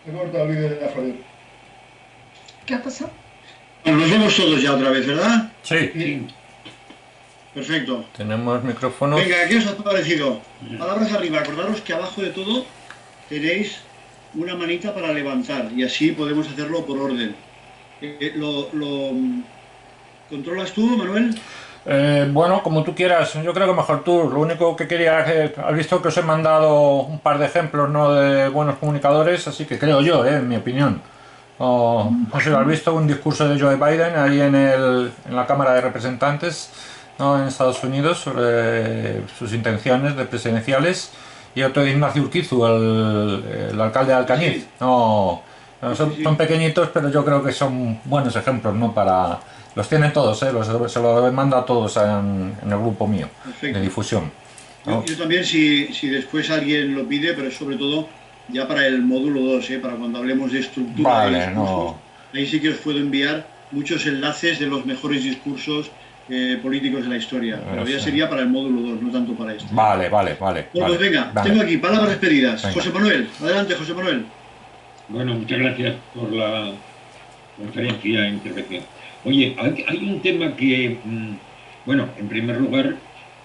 Se corta el vídeo de Javier. ¿Qué ha pasado? Bueno, nos vemos todos ya otra vez, ¿verdad? Sí. Perfecto. Tenemos micrófonos. Venga, ¿qué os ha parecido? Palabras arriba. Acordaros que abajo de todo tenéis una manita para levantar y así podemos hacerlo por orden. ¿Lo controlas tú, Manuel? Bueno, como tú quieras, yo creo que mejor tú. Lo único que quería es que has visto que os he mandado un par de ejemplos, ¿no?, de buenos comunicadores, así que creo yo, en mi opinión. No sé, has visto un discurso de Joe Biden ahí en la Cámara de Representantes ¿no? En Estados Unidos sobre sus intenciones de presidenciales, y otro de Ignacio Urquizu, el alcalde de Alcañiz. Sí, No, sí, son, sí, son sí. pequeñitos, pero yo creo que son buenos ejemplos, ¿no? Para, los tienen todos, ¿eh? Se lo manda a todos en el grupo mío de Perfecto. difusión, ¿no? Yo también, si después alguien lo pide, pero sobre todo ya para el módulo 2, para cuando hablemos de estructura de Vale, discursos, no. ahí sí que os puedo enviar muchos enlaces de los mejores discursos políticos de la historia, pero ya Eso. sería para el módulo 2, no tanto para este. Vale, vale, vale. Bueno, pues Vale, venga, vale. tengo aquí palabras despedidas. Venga. José Manuel, adelante, José Manuel. Bueno, muchas gracias por la conferencia e intervención. Oye, hay un tema que, bueno, en primer lugar,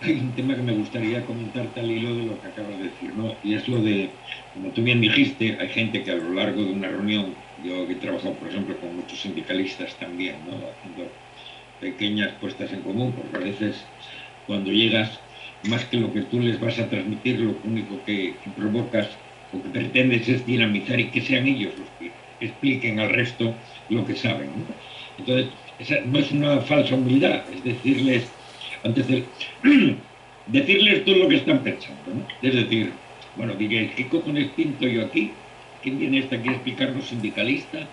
hay un tema que me gustaría comentarte al hilo de lo que acabas de decir, ¿no? Y es lo de, como tú bien dijiste, hay gente que a lo largo de una reunión, yo he trabajado, por ejemplo, con muchos sindicalistas también, ¿no? Haciendo pequeñas puestas en común, porque a veces cuando llegas, más que lo que tú les vas a transmitir, lo único que provocas o que pretendes es dinamizar y que sean ellos los que expliquen al resto lo que saben, ¿no? Entonces, esa no es una falsa humildad, es decirles, antes de decirles todo lo que están pensando, ¿no? Es decir, bueno, diréis, ¿qué cojones pinto yo aquí? ¿Quién viene este aquí a explicarnos sindicalismo?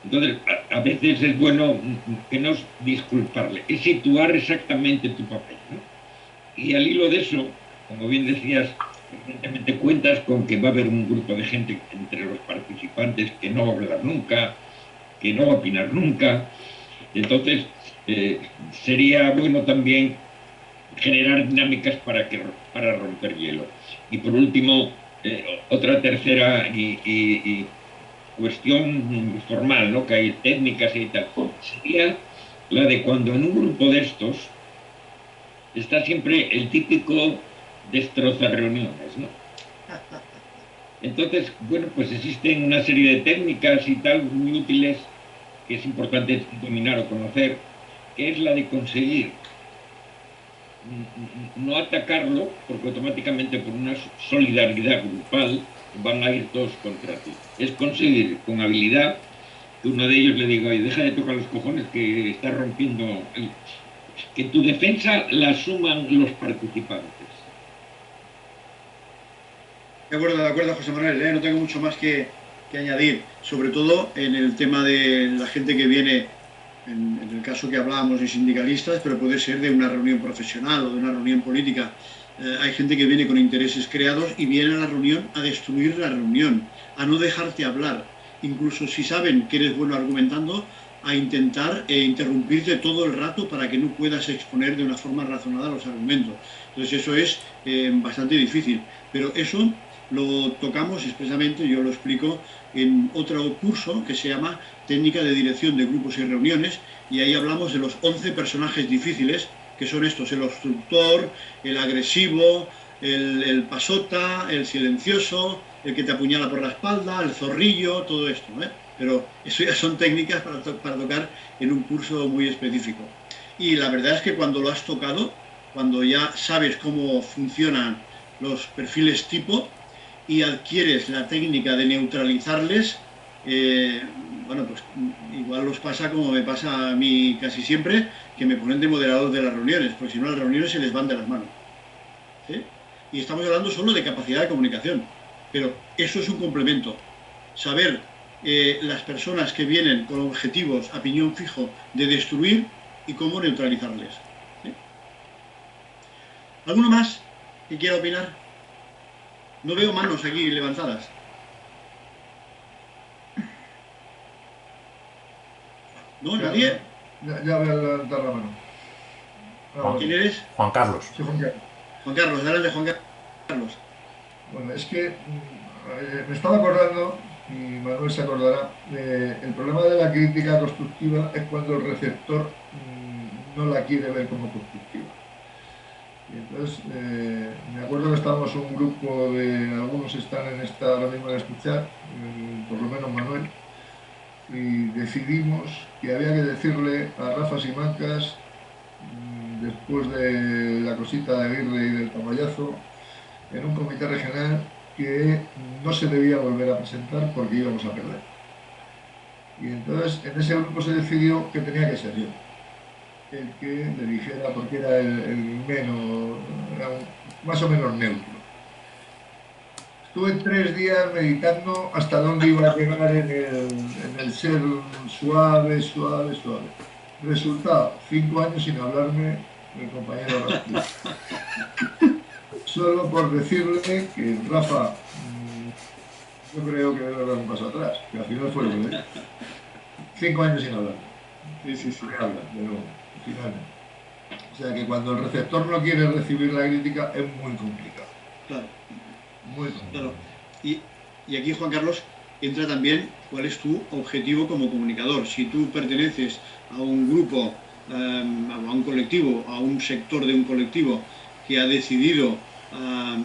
Entonces, a veces es bueno que no es disculparle, es situar exactamente tu papel, ¿no? Y al hilo de eso, como bien decías, evidentemente cuentas con que va a haber un grupo de gente entre los participantes que no va a hablar nunca, que no va a opinar nunca. Entonces, sería bueno también generar dinámicas para romper hielo. Y por último, otra tercera y cuestión formal, ¿no? Que hay técnicas y tal, sería la de cuando en un grupo de estos está siempre el típico destroza reuniones, ¿no? Entonces, bueno, pues existen una serie de técnicas y tal muy útiles que es importante dominar o conocer, que es la de conseguir no atacarlo, porque automáticamente por una solidaridad grupal van a ir todos contra ti. Es conseguir con habilidad que uno de ellos le diga, oye, deja de tocar los cojones, que está rompiendo... Que tu defensa la asuman los participantes. De acuerdo, José Manuel, no tengo mucho más que añadir, sobre todo en el tema de la gente que viene, en el caso que hablábamos de sindicalistas, pero puede ser de una reunión profesional o de una reunión política. Hay gente que viene con intereses creados y viene a la reunión a destruir la reunión, a no dejarte hablar, incluso si saben que eres bueno argumentando, a intentar interrumpirte todo el rato para que no puedas exponer de una forma razonada los argumentos. Entonces eso es bastante difícil, pero eso lo tocamos expresamente, yo lo explico en otro curso que se llama Técnica de Dirección de Grupos y Reuniones, y ahí hablamos de los 11 personajes difíciles, que son estos: el obstructor, el agresivo, el pasota, el silencioso, el que te apuñala por la espalda, el zorrillo, todo esto, pero eso ya son técnicas para tocar en un curso muy específico. Y la verdad es que cuando lo has tocado, cuando ya sabes cómo funcionan los perfiles tipo y adquieres la técnica de neutralizarles, bueno, pues igual os pasa como me pasa a mí casi siempre, que me ponen de moderador de las reuniones, porque si no las reuniones se les van de las manos, ¿sí? Y estamos hablando solo de capacidad de comunicación, pero eso es un complemento. Saber las personas que vienen con objetivos a piñón fijo de destruir y cómo neutralizarles, ¿sí? ¿Alguno más que quiera opinar? No veo manos aquí levantadas. ¿No? ¿Nadie? Ya voy a levantar la mano. ¿Quién eres? Juan Carlos. Sí, Juan Carlos. Juan Carlos, adelante, Juan Carlos. Bueno, es que me estaba acordando, y Manuel se acordará, el problema de la crítica constructiva es cuando el receptor no la quiere ver como constructiva. Y entonces, me acuerdo que estábamos un grupo de, algunos están en esta ahora mismo en escuchar, por lo menos Manuel, y decidimos que había que decirle a Rafa Simancas, después de la cosita de Aguirre y del Tamayazo, en un comité regional, que no se debía volver a presentar porque íbamos a perder. Y entonces en ese grupo se decidió que tenía que ser yo. el que le dijera, porque era el menos, era más o menos neutro. Estuve 3 días meditando hasta dónde iba a llegar en el ser suave. Resultado, 5 años sin hablarme el compañero Rafa. Solo por decirle que Rafa, yo creo que debe dar un paso atrás, que al final fue lo que 5 años sin hablar. Sí, habla, pero finalmente. O sea que cuando el receptor no quiere recibir la crítica es muy complicado. Claro. Muy complicado. Claro. Y aquí, Juan Carlos, entra también cuál es tu objetivo como comunicador. Si tú perteneces a un grupo, a un colectivo, a un sector de un colectivo que ha decidido,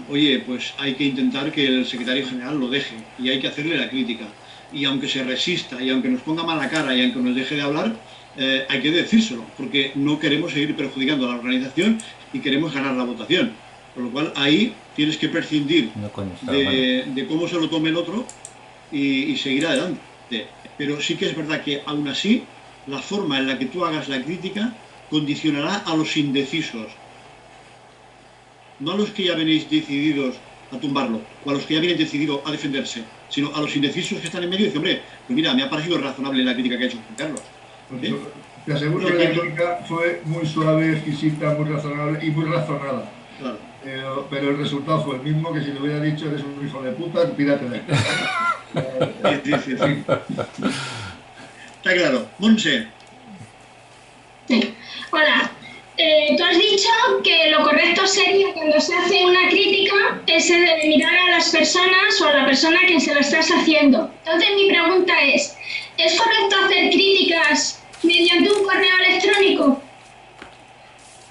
oye, pues hay que intentar que el secretario general lo deje y hay que hacerle la crítica. Y aunque se resista, y aunque nos ponga mala cara, y aunque nos deje de hablar, hay que decírselo, porque no queremos seguir perjudicando a la organización y queremos ganar la votación. Por lo cual ahí tienes que prescindir de cómo se lo tome el otro y seguir adelante. Pero sí que es verdad que aún así la forma en la que tú hagas la crítica condicionará a los indecisos. No a los que ya venéis decididos a tumbarlo, o a los que ya vienen decididos a defenderse, sino a los indecisos que están en medio y dicen, hombre, pues mira, me ha parecido razonable la crítica que ha hecho Juan Carlos. Te aseguro que la crítica fue muy suave, exquisita, muy razonable y muy razonada. Claro. Pero el resultado fue el mismo que si le hubiera dicho eres un hijo de puta, pírate de aquí. Sí. Está claro. Monse. Sí. Hola. Tú has dicho que lo correcto sería, cuando se hace una crítica, ese de mirar a las personas o a la persona a quien se lo estás haciendo. Entonces mi pregunta ¿es correcto hacer críticas mediante un correo electrónico?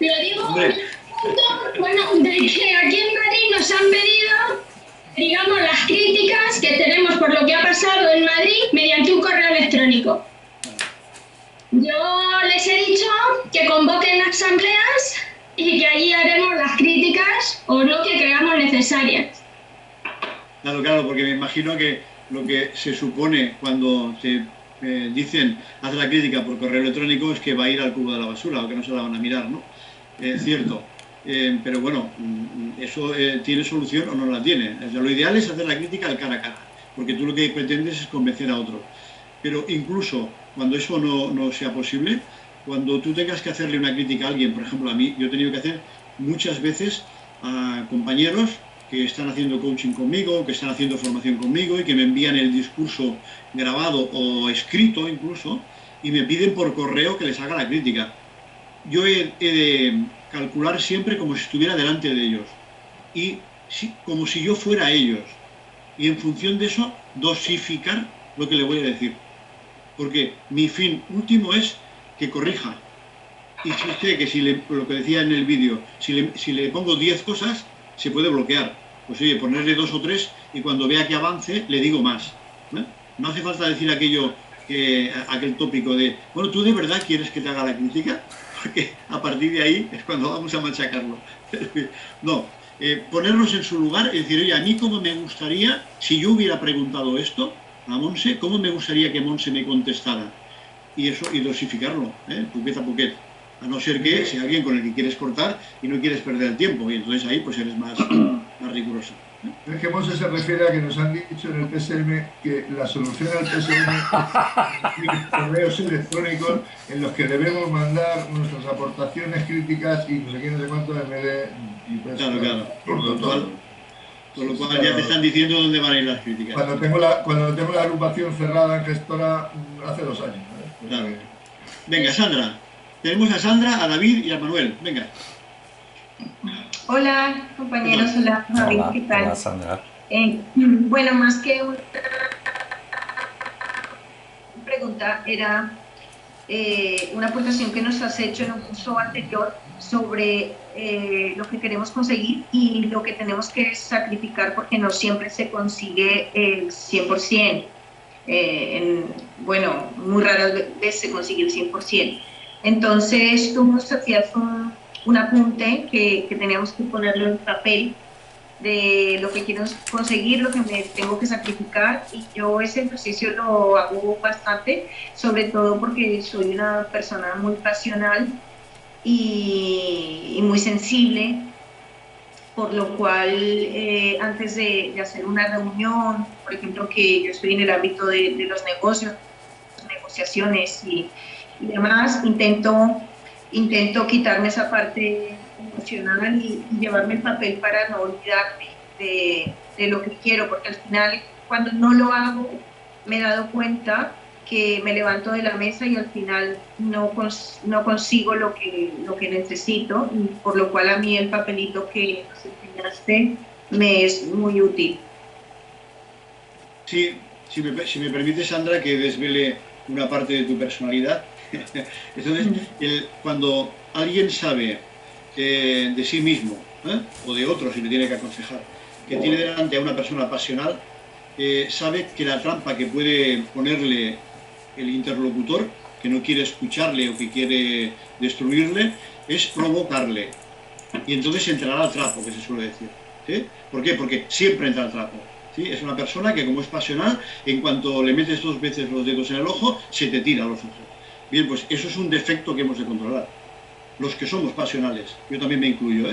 Lo digo por el punto, bueno, de que aquí en Madrid nos han pedido, digamos, las críticas que tenemos por lo que ha pasado en Madrid mediante un correo electrónico. Yo les he dicho que convoquen asambleas y que allí haremos las críticas o no que creamos necesarias. Claro, porque me imagino que lo que se supone cuando te dicen haz la crítica por correo electrónico es que va a ir al cubo de la basura o que no se la van a mirar, ¿no? Es cierto. Pero bueno, eso tiene solución o no la tiene. O sea, lo ideal es hacer la crítica al cara a cara, porque tú lo que pretendes es convencer a otro. Pero incluso cuando eso no sea posible, cuando tú tengas que hacerle una crítica a alguien, por ejemplo a mí, yo he tenido que hacer muchas veces a compañeros que están haciendo coaching conmigo, que están haciendo formación conmigo y que me envían el discurso grabado o escrito incluso y me piden por correo que les haga la crítica. Yo he de calcular siempre como si estuviera delante de ellos y como si yo fuera ellos y en función de eso dosificar lo que le voy a decir. Porque mi fin último es que corrija. Y si sé que lo que decía en el vídeo, si le pongo 10 cosas, se puede bloquear. Pues oye, ponerle 2 o 3 y cuando vea que avance, le digo más. No hace falta decir aquel tópico de, bueno, ¿tú de verdad quieres que te haga la crítica? Porque a partir de ahí es cuando vamos a machacarlo. No, ponernos en su lugar y decir, oye, a mí cómo me gustaría, si yo hubiera preguntado esto a Monse, ¿cómo me gustaría que Monse me contestara? Y eso, y dosificarlo, poquet a poquet. A no ser que sea alguien con el que quieres cortar y no quieres perder el tiempo, y entonces ahí pues eres más riguroso. Es que Monse se refiere a que nos han dicho en el PSM que la solución al PSM es correos electrónicos en los que debemos mandar nuestras aportaciones críticas y no sé qué, no sé cuánto en vez de... Claro. Con lo cual ya te están diciendo dónde van a ir las críticas. Cuando tengo la agrupación cerrada en gestora hace 2 años. Claro. Venga, Sandra. Tenemos a Sandra, a David y a Manuel. Venga. Hola, compañeros. Hola, David. ¿Qué tal? Hola, Sandra. Bueno, más que una pregunta, era una aportación que nos has hecho en un curso anterior sobre lo que queremos conseguir y lo que tenemos que sacrificar porque no siempre se consigue el 100%. Bueno, muy raras veces se consigue el 100%. Entonces tú nos hacías un apunte que teníamos que ponerlo en papel de lo que quiero conseguir, lo que me tengo que sacrificar, y yo ese ejercicio lo hago bastante, sobre todo porque soy una persona muy pasional y muy sensible, por lo cual antes de hacer una reunión, por ejemplo, que yo estoy en el ámbito de los negocios, negociaciones y demás, intento quitarme esa parte emocional y llevarme el papel para no olvidarme de lo que quiero, porque al final cuando no lo hago me he dado cuenta que me levanto de la mesa y al final no consigo lo que necesito, y por lo cual a mí el papelito que nos enseñaste me es muy útil. Sí, si me permite, Sandra, que desvele una parte de tu personalidad. Entonces, cuando alguien sabe de sí mismo, o de otro, si le tiene que aconsejar, que tiene delante a una persona pasional, sabe que la trampa que puede ponerle el interlocutor, que no quiere escucharle o que quiere destruirle, es provocarle. Y entonces entrará al trapo, que se suele decir. ¿Sí? ¿Por qué? Porque siempre entra al trapo. ¿Sí? Es una persona que, como es pasional, en cuanto le metes 2 veces los dedos en el ojo, se te tira a los ojos. Bien, pues eso es un defecto que hemos de controlar. Los que somos pasionales, yo también me incluyo,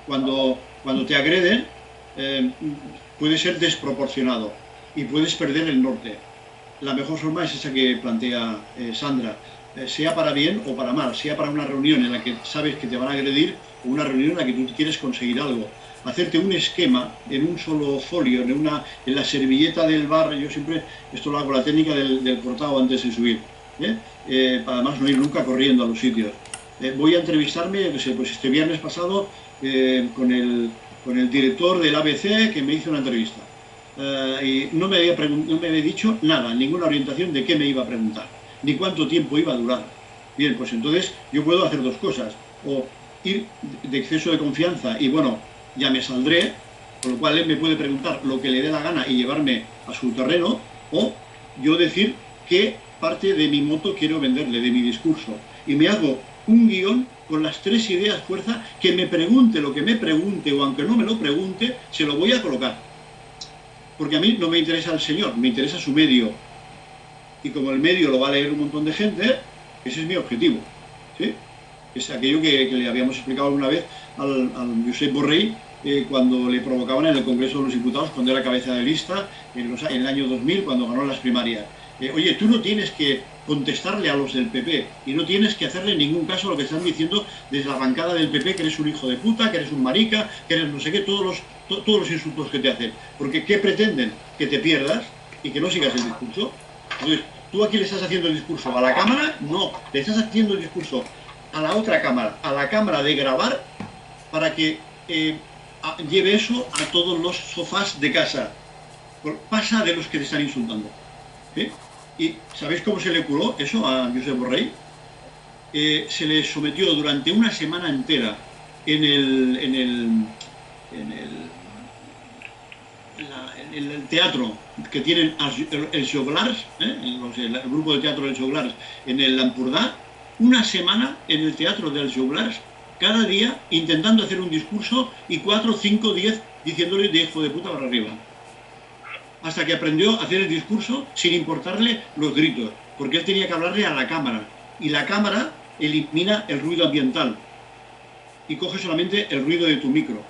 cuando te agreden, puede ser desproporcionado y puedes perder el norte. La mejor forma es esa que plantea Sandra, sea para bien o para mal, sea para una reunión en la que sabes que te van a agredir o una reunión en la que tú quieres conseguir algo. Hacerte un esquema en un solo folio, en la servilleta del bar. Yo siempre, esto lo hago, la técnica del cortado antes de subir, para además no ir nunca corriendo a los sitios. Voy a entrevistarme, pues este viernes pasado, con el director del ABC, que me hizo una entrevista. Y no me había dicho nada, ninguna orientación de qué me iba a preguntar, ni cuánto tiempo iba a durar. Bien, pues entonces yo puedo hacer 2 cosas, o ir de exceso de confianza y bueno, ya me saldré, por lo cual él me puede preguntar lo que le dé la gana y llevarme a su terreno, o yo decir qué parte de mi moto quiero venderle, de mi discurso, y me hago un guión con las 3 ideas fuerza, que me pregunte lo que me pregunte, o aunque no me lo pregunte, se lo voy a colocar. Porque a mí no me interesa el señor, me interesa su medio. Y como el medio lo va a leer un montón de gente, ese es mi objetivo. ¿Sí? Es aquello que le habíamos explicado alguna vez al Josep Borrell, cuando le provocaban en el Congreso de los Diputados, cuando era cabeza de lista, en el año 2000, cuando ganó las primarias. Oye, tú no tienes que contestarle a los del PP y no tienes que hacerle ningún caso a lo que están diciendo desde la bancada del PP, que eres un hijo de puta, que eres un marica, que eres no sé qué, todos los insultos que te hacen. Porque ¿qué pretenden? Que te pierdas y que no sigas el discurso. Entonces, ¿tú aquí le estás haciendo el discurso a la cámara? No, le estás haciendo el discurso a la otra cámara, a la cámara de grabar, para que lleve eso a todos los sofás de casa. Pasa de los que te están insultando. ¿Sí? ¿Y sabéis cómo se le curó eso a Josep Borrell? Se le sometió durante una semana entera en el teatro que tienen el Joglars, el grupo de teatro del Joglars en el Lampurdà, una semana en el teatro del Joglars, cada día intentando hacer un discurso y 4, 5, 10 diciéndole de hijo de puta para arriba. Hasta que aprendió a hacer el discurso sin importarle los gritos, porque él tenía que hablarle a la cámara, y la cámara elimina el ruido ambiental y coge solamente el ruido de tu micro.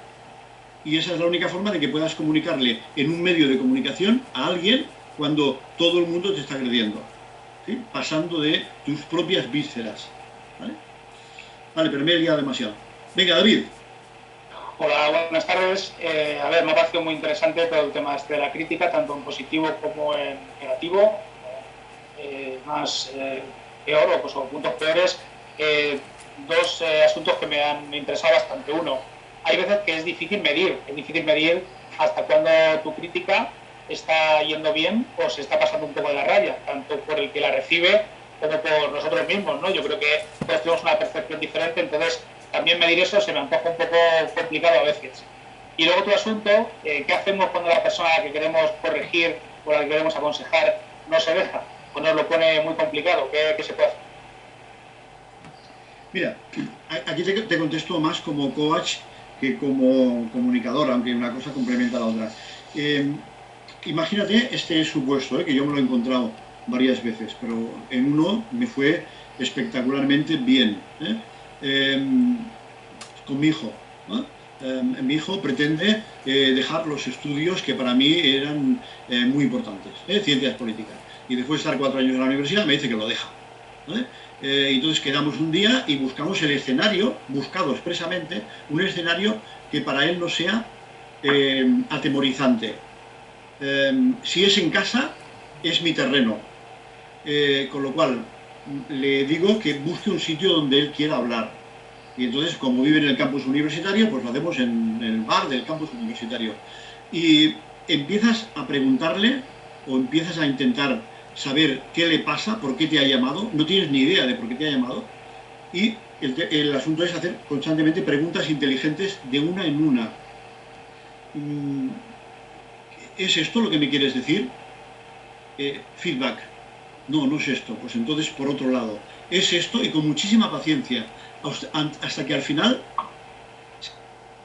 Y esa es la única forma de que puedas comunicarle en un medio de comunicación a alguien cuando todo el mundo te está agrediendo, ¿sí? Pasando de tus propias vísceras. Vale, pero me he liado demasiado. Venga, David. Hola, buenas tardes. A ver, me ha parecido muy interesante todo el tema de la crítica, tanto en positivo como en negativo. Más peor o puntos peores. 2 asuntos que me han interesado bastante. Uno, hay veces que es difícil medir hasta cuándo tu crítica está yendo bien o se está pasando un poco de la raya, tanto por el que la recibe como por nosotros mismos, ¿no? Yo creo que todos tenemos una percepción diferente, entonces también medir eso se me antoja un poco complicado a veces. Y luego otro asunto, ¿qué hacemos cuando la persona a la que queremos corregir o a la que queremos aconsejar no se deja? O nos lo pone muy complicado, ¿qué se puede hacer? Mira, aquí te contesto más como coach que como comunicador, aunque una cosa complementa a la otra. Imagínate este supuesto, que yo me lo he encontrado varias veces, pero en uno me fue espectacularmente bien. Con mi hijo. Mi hijo pretende dejar los estudios que para mí eran muy importantes, ciencias políticas. Y después de estar 4 años en la universidad me dice que lo deja. ¿Vale? Entonces quedamos un día y buscamos el escenario, buscado expresamente, un escenario que para él no sea atemorizante. Si es en casa, es mi terreno. Con lo cual, le digo que busque un sitio donde él quiera hablar. Y entonces, como vive en el campus universitario, pues lo hacemos en el bar del campus universitario. Y empiezas a preguntarle o empiezas a intentar saber qué le pasa, por qué te ha llamado, no tienes ni idea de por qué te ha llamado, y el asunto es hacer constantemente preguntas inteligentes de una en una. ¿Es esto lo que me quieres decir? Feedback. No, no es esto. Pues entonces por otro lado. Es esto, y con muchísima paciencia, hasta que al final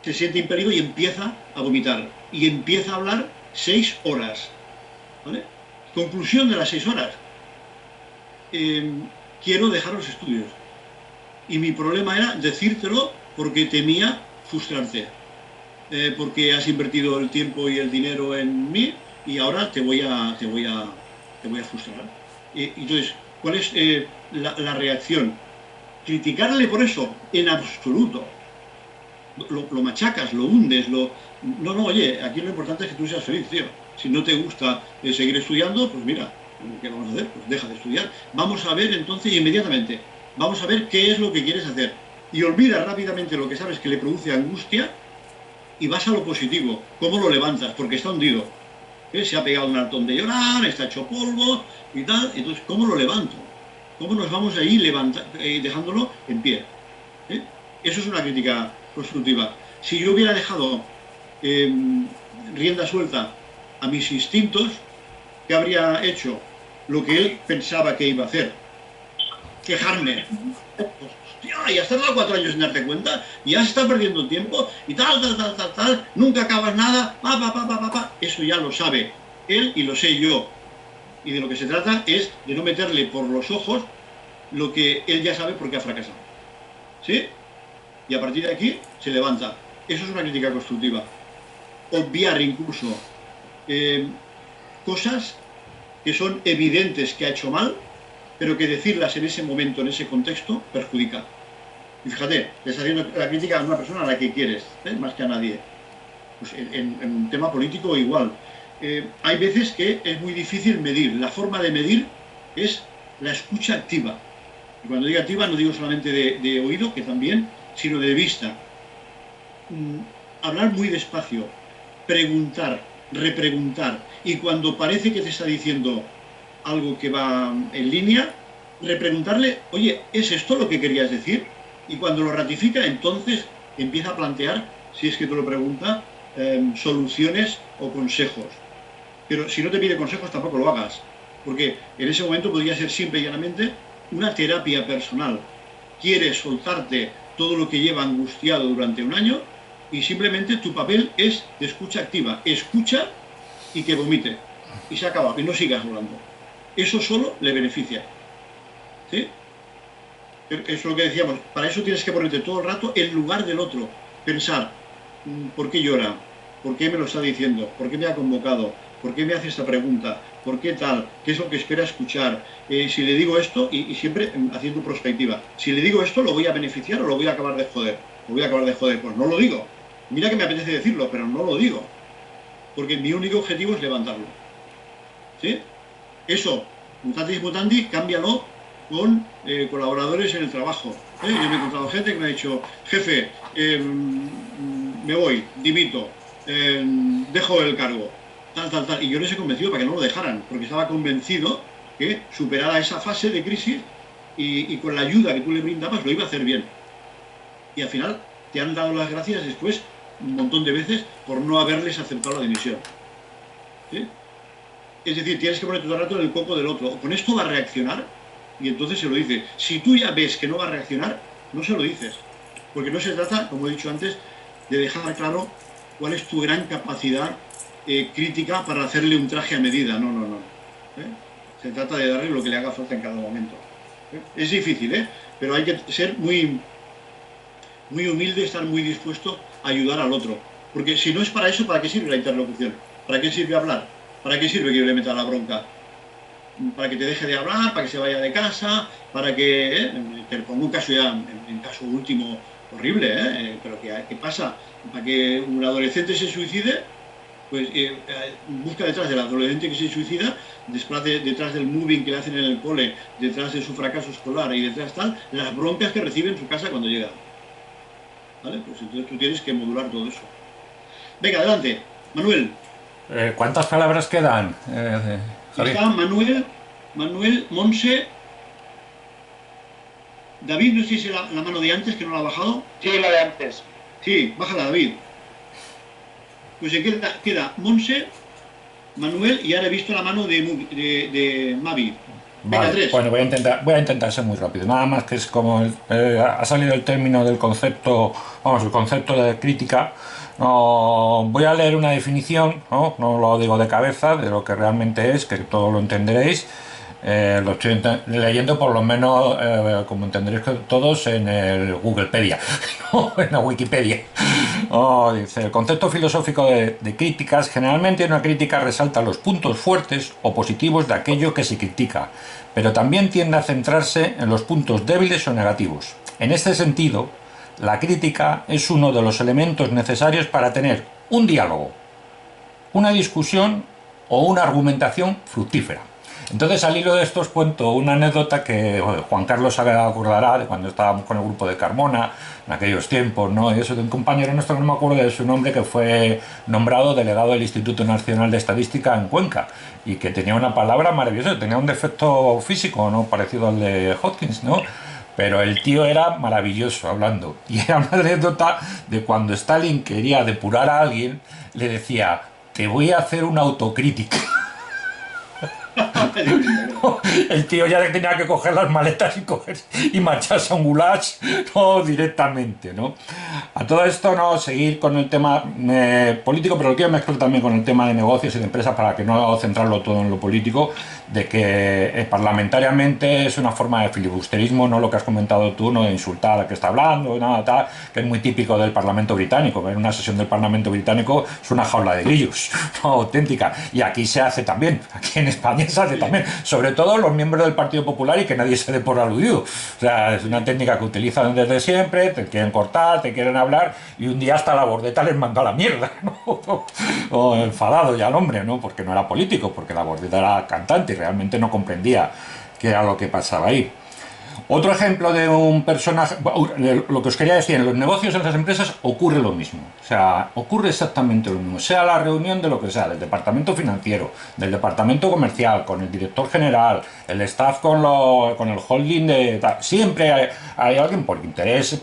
se siente impelido y empieza a vomitar. Y empieza a hablar 6 horas. ¿Vale? Conclusión de las 6 horas. Quiero dejar los estudios. Y mi problema era decírtelo porque temía frustrarte. Porque has invertido el tiempo y el dinero en mí y ahora te voy a frustrar. Entonces, ¿cuál es la reacción? ¿Criticarle por eso? En absoluto. Lo machacas, lo hundes, No, oye, aquí lo importante es que tú seas feliz, tío. Si no te gusta seguir estudiando, pues mira, ¿qué vamos a hacer? Pues deja de estudiar. Vamos a ver entonces inmediatamente, vamos a ver qué es lo que quieres hacer. Y olvida rápidamente lo que sabes que le produce angustia y vas a lo positivo. ¿Cómo lo levantas? Porque está hundido. Se ha pegado un hartón de llorar, está hecho polvo y tal. Entonces, ¿cómo lo levanto? ¿Cómo nos vamos a ir dejándolo en pie? Eso es una crítica constructiva. Si yo hubiera dejado rienda suelta a mis instintos, ¿qué habría hecho? Lo que él pensaba que iba a hacer. Quejarme. Hostia, y has tardado 4 años en darte cuenta, y has estado perdiendo el tiempo, y tal, nunca acabas nada, Eso ya lo sabe él y lo sé yo. Y de lo que se trata es de no meterle por los ojos lo que él ya sabe porque ha fracasado. ¿Sí? Y a partir de aquí se levanta. Eso es una crítica constructiva. Obviar incluso cosas que son evidentes que ha hecho mal, pero que decirlas en ese momento, en ese contexto, perjudica. Y fíjate, le estás haciendo la crítica a una persona a la que quieres, más que a nadie. Pues en un tema político igual. Hay veces que es muy difícil medir. La forma de medir es la escucha activa. Y cuando digo activa no digo solamente de oído, que también, sino de vista. Hablar muy despacio, preguntar, repreguntar, y cuando parece que te está diciendo algo que va en línea, repreguntarle, oye, ¿es esto lo que querías decir? Y cuando lo ratifica, entonces empieza a plantear, si es que te lo pregunta, soluciones o consejos. Pero si no te pide consejos, tampoco lo hagas, porque en ese momento podría ser simple y llanamente una terapia personal. Quieres soltarte todo lo que lleva angustiado durante un año y simplemente tu papel es de escucha activa. Escucha y que vomite. Y se acaba, y no sigas hablando. Eso solo le beneficia. ¿Sí? Eso es lo que decíamos. Para eso tienes que ponerte todo el rato en lugar del otro. Pensar, ¿por qué llora? ¿Por qué me lo está diciendo? ¿Por qué me ha convocado? ¿Por qué me hace esta pregunta? ¿Por qué tal? ¿Qué es lo que espera escuchar? Si le digo esto, y siempre haciendo prospectiva, si le digo esto, ¿lo voy a beneficiar o lo voy a acabar de joder? ¿Lo voy a acabar de joder? Pues no lo digo. Mira que me apetece decirlo, pero no lo digo. Porque mi único objetivo es levantarlo. ¿Sí? Eso, mutatis mutandis, cámbialo con colaboradores en el trabajo. Yo me he encontrado gente que me ha dicho, jefe, me voy, dimito, dejo el cargo, tal. Y yo les he convencido para que no lo dejaran, porque estaba convencido que superada esa fase de crisis y con la ayuda que tú le brindabas lo iba a hacer bien. Y al final te han dado las gracias después un montón de veces por no haberles aceptado la dimisión. ¿Sí? Es decir, tienes que ponerte todo el rato en el coco del otro. Con esto va a reaccionar y entonces se lo dice. Si tú ya ves que no va a reaccionar, no se lo dices. Porque no se trata, como he dicho antes, de dejar claro cuál es tu gran capacidad crítica para hacerle un traje a medida. No. Se trata de darle lo que le haga falta en cada momento. Es difícil, ¿eh? Pero hay que ser muy humilde, estar muy dispuesto a ayudar al otro. Porque si no es para eso, ¿para qué sirve la interlocución? ¿Para qué sirve hablar? ¿Para qué sirve que yo le meta la bronca? Para que te deje de hablar, para que se vaya de casa, para que... te pongo un caso ya, en caso último, horrible, pero ¿qué pasa? Para que un adolescente se suicide, pues busca detrás del adolescente que se suicida, detrás del moving que le hacen en el cole, detrás de su fracaso escolar y detrás tal, las broncas que recibe en su casa cuando llega. ¿Vale? Pues entonces tú tienes que modular todo eso. Venga, adelante. Manuel. ¿Cuántas palabras quedan? Está Manuel, Monse, David, no sé si es la mano de antes que no la ha bajado. Sí, la de antes. Sí, bájala, David. Pues queda Monse, Manuel y ahora he visto la mano de Mavi. Venga, Vale, bueno, voy a intentar ser muy rápido. Nada más que es como ha salido el término del concepto, vamos, el concepto de crítica. Voy a leer una definición, no lo digo de cabeza, de lo que realmente es, que todo lo entenderéis. Lo estoy leyendo por lo menos, como entenderéis todos, en el Googlepedia, ¿no? En la Wikipedia. Dice, el concepto filosófico de críticas, generalmente una crítica resalta los puntos fuertes o positivos de aquello que se critica, pero también tiende a centrarse en los puntos débiles o negativos. En este sentido, la crítica es uno de los elementos necesarios para tener un diálogo, una discusión o una argumentación fructífera. Entonces, al hilo de esto os cuento una anécdota que Juan Carlos se acordará de cuando estábamos con el grupo de Carmona, en aquellos tiempos, ¿no? Y eso de un compañero nuestro, no me acuerdo de su nombre, que fue nombrado delegado del Instituto Nacional de Estadística en Cuenca y que tenía una palabra maravillosa, tenía un defecto físico, ¿no? Parecido al de Hopkins, ¿no? Pero el tío era maravilloso hablando. Y era una anécdota de cuando Stalin quería depurar a alguien, le decía, te voy a hacer una autocrítica. El tío ya tenía que coger las maletas y marcharse a un gulag, no, directamente, ¿no? A todo esto, no, seguir con el tema político, pero lo quiero mezclar también con el tema de negocios y de empresas para que no centrarlo todo en lo político, de que parlamentariamente es una forma de filibusterismo, no lo que has comentado tú, no de insultar a la que está hablando, nada tal, que es muy típico del Parlamento británico. En una sesión del Parlamento británico es una jaula de grillos, no, auténtica, y aquí se hace también, aquí en España se hace también, sobre todo los miembros del Partido Popular, y que nadie se dé por aludido. O sea, es una técnica que utilizan desde siempre, te quieren cortar, te quieren hablar, y un día hasta la Bordeta les mandó a la mierda, ¿no? O enfadado ya el hombre, ¿no? Porque no era político, porque la Bordeta era cantante y realmente no comprendía qué era lo que pasaba ahí. Otro ejemplo de un personaje, lo que os quería decir, en los negocios, en las empresas, ocurre lo mismo. O sea, ocurre exactamente lo mismo. Sea la reunión de lo que sea, del departamento financiero, del departamento comercial, con el director general, el staff con el holding de... Siempre hay alguien por intereses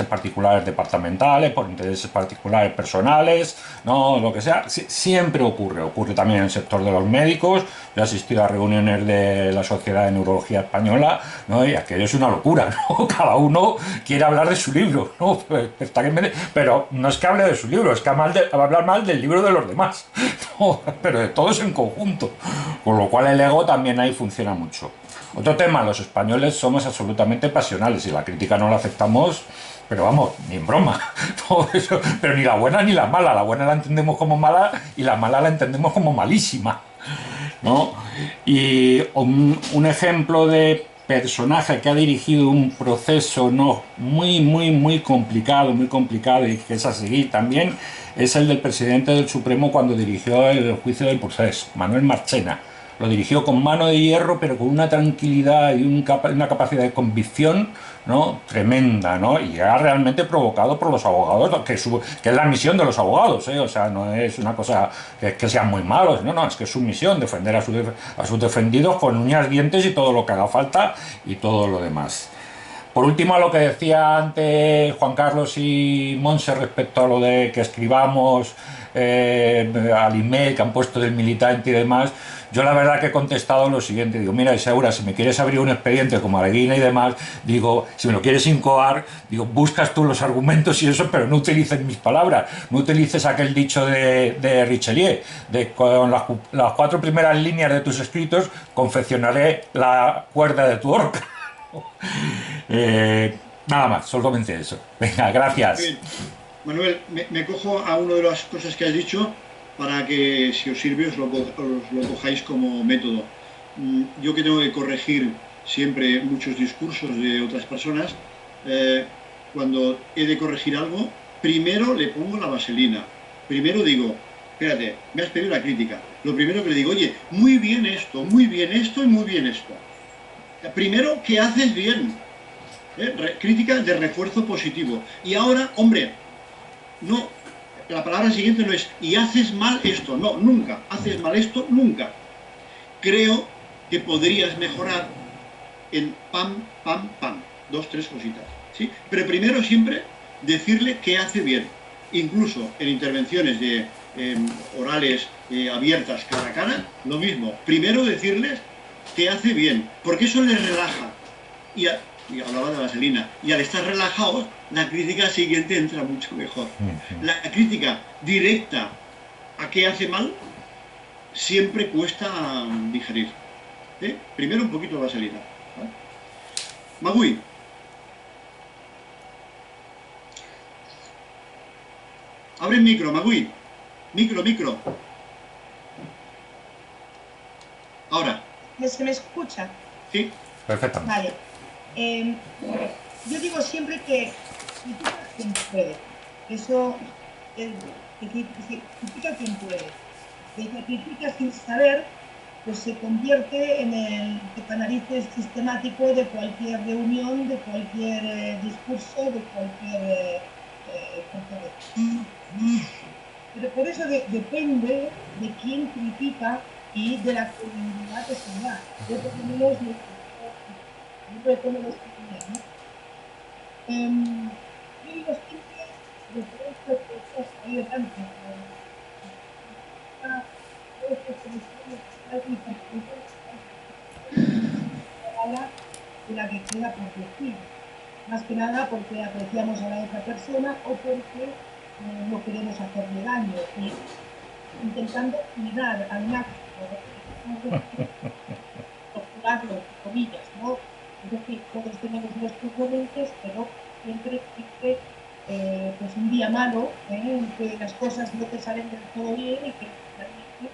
particulares departamentales, por intereses particulares personales, ¿no? Lo que sea, siempre ocurre. Ocurre también en el sector de los médicos. Yo he asistido a reuniones de la Sociedad de Neurología Española, ¿no? Y aquello es una locura, ¿no? Cada uno quiere hablar de su libro, ¿no? Pero no es que hable de su libro, es que va a hablar mal del libro de los demás, ¿no? Pero de todos en conjunto, con lo cual el ego también ahí funciona mucho. Otro tema, los españoles somos absolutamente pasionales y la crítica no la aceptamos, pero vamos, ni en broma, todo eso, pero ni la buena ni la mala. La buena la entendemos como mala y la mala la entendemos como malísima, ¿no? Y un ejemplo de personaje que ha dirigido un proceso muy complicado y que es a seguir también, es el del presidente del Supremo cuando dirigió el juicio del Procés, Manuel Marchena. Lo dirigió con mano de hierro, pero con una tranquilidad y una capacidad de convicción, ¿no? Tremenda, ¿no? Y ha realmente provocado por los abogados, que es la misión de los abogados, ¿eh? O sea, no es una cosa que sean muy malos, no, es que es su misión, defender a sus defendidos con uñas, dientes y todo lo que haga falta y todo lo demás. Por último, a lo que decía antes Juan Carlos y Monse respecto a lo de que escribamos al email que han puesto del militante y demás, yo la verdad que he contestado lo siguiente, digo, mira Isaura, si me quieres abrir un expediente como Areguina y demás, digo, si me lo quieres incoar, digo, buscas tú los argumentos y eso, pero no utilices mis palabras, no utilices aquel dicho de Richelieu, de con las 4 primeras líneas de tus escritos confeccionaré la cuerda de tu horca. Nada más, solamente eso. Venga, gracias. Bien. Manuel, me cojo a una de las cosas que has dicho para que, si os sirve, os lo cojáis como método. Yo que tengo que corregir siempre muchos discursos de otras personas, cuando he de corregir algo, primero le pongo la vaselina. Primero digo, espérate, me has pedido la crítica. Lo primero que le digo, oye, muy bien esto y muy bien esto. Primero, que haces bien. Crítica de refuerzo positivo. Y ahora, hombre, no, la palabra siguiente no es, y haces mal esto. No, nunca. Haces mal esto, nunca. Creo que podrías mejorar en pam, pam, pam. 2, 3 cositas. ¿Sí? Pero primero siempre decirle que hace bien. Incluso en intervenciones de orales abiertas cara a cara, lo mismo. Primero decirles que hace bien, porque eso les relaja. Y hablaba de vaselina. Y al estar relajados, la crítica siguiente entra mucho mejor. La crítica directa a qué hace mal siempre cuesta digerir. Primero un poquito de vaselina. ¿Vale? Magui. Abre el micro, Magui. Micro. Ahora. ¿Se me escucha? Sí. Perfectamente. Vale. Yo digo siempre que critica quien puede. Eso critica quien puede. El que critica sin saber, pues se convierte en el canalice sistemático de cualquier reunión, de cualquier discurso, de cualquier pero por eso depende de quién critica y de la credibilidad que se da. Yo por lo menos yo digo siempre de todo esto que has traído tanto de la que queda por decir. Más que nada porque apreciamos a la otra persona o porque no queremos hacerle daño. Y intentando cuidar al máximo, cuidarlo, entre comillas, ¿no? Es decir, todos tenemos nuestros momentos, pero siempre existe pues un día malo, en que las cosas no te salen del todo bien y que realmente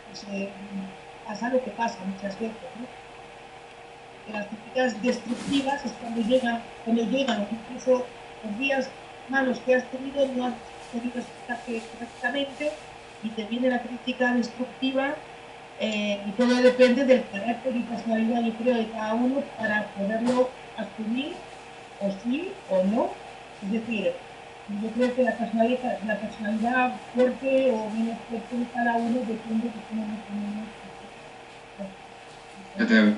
pues, pasa lo que pasa muchas veces, ¿no? Las críticas destructivas es cuando llegan, incluso los días malos que has tenido, no has podido expresarte correctamente y te viene la crítica destructiva y todo depende del carácter y personalidad, yo creo, de cada uno para poderlo asumir, o sí o no. Es decir, yo creo que la personalidad fuerte o menos fuerte de cada uno depende de cómo nos tenemos.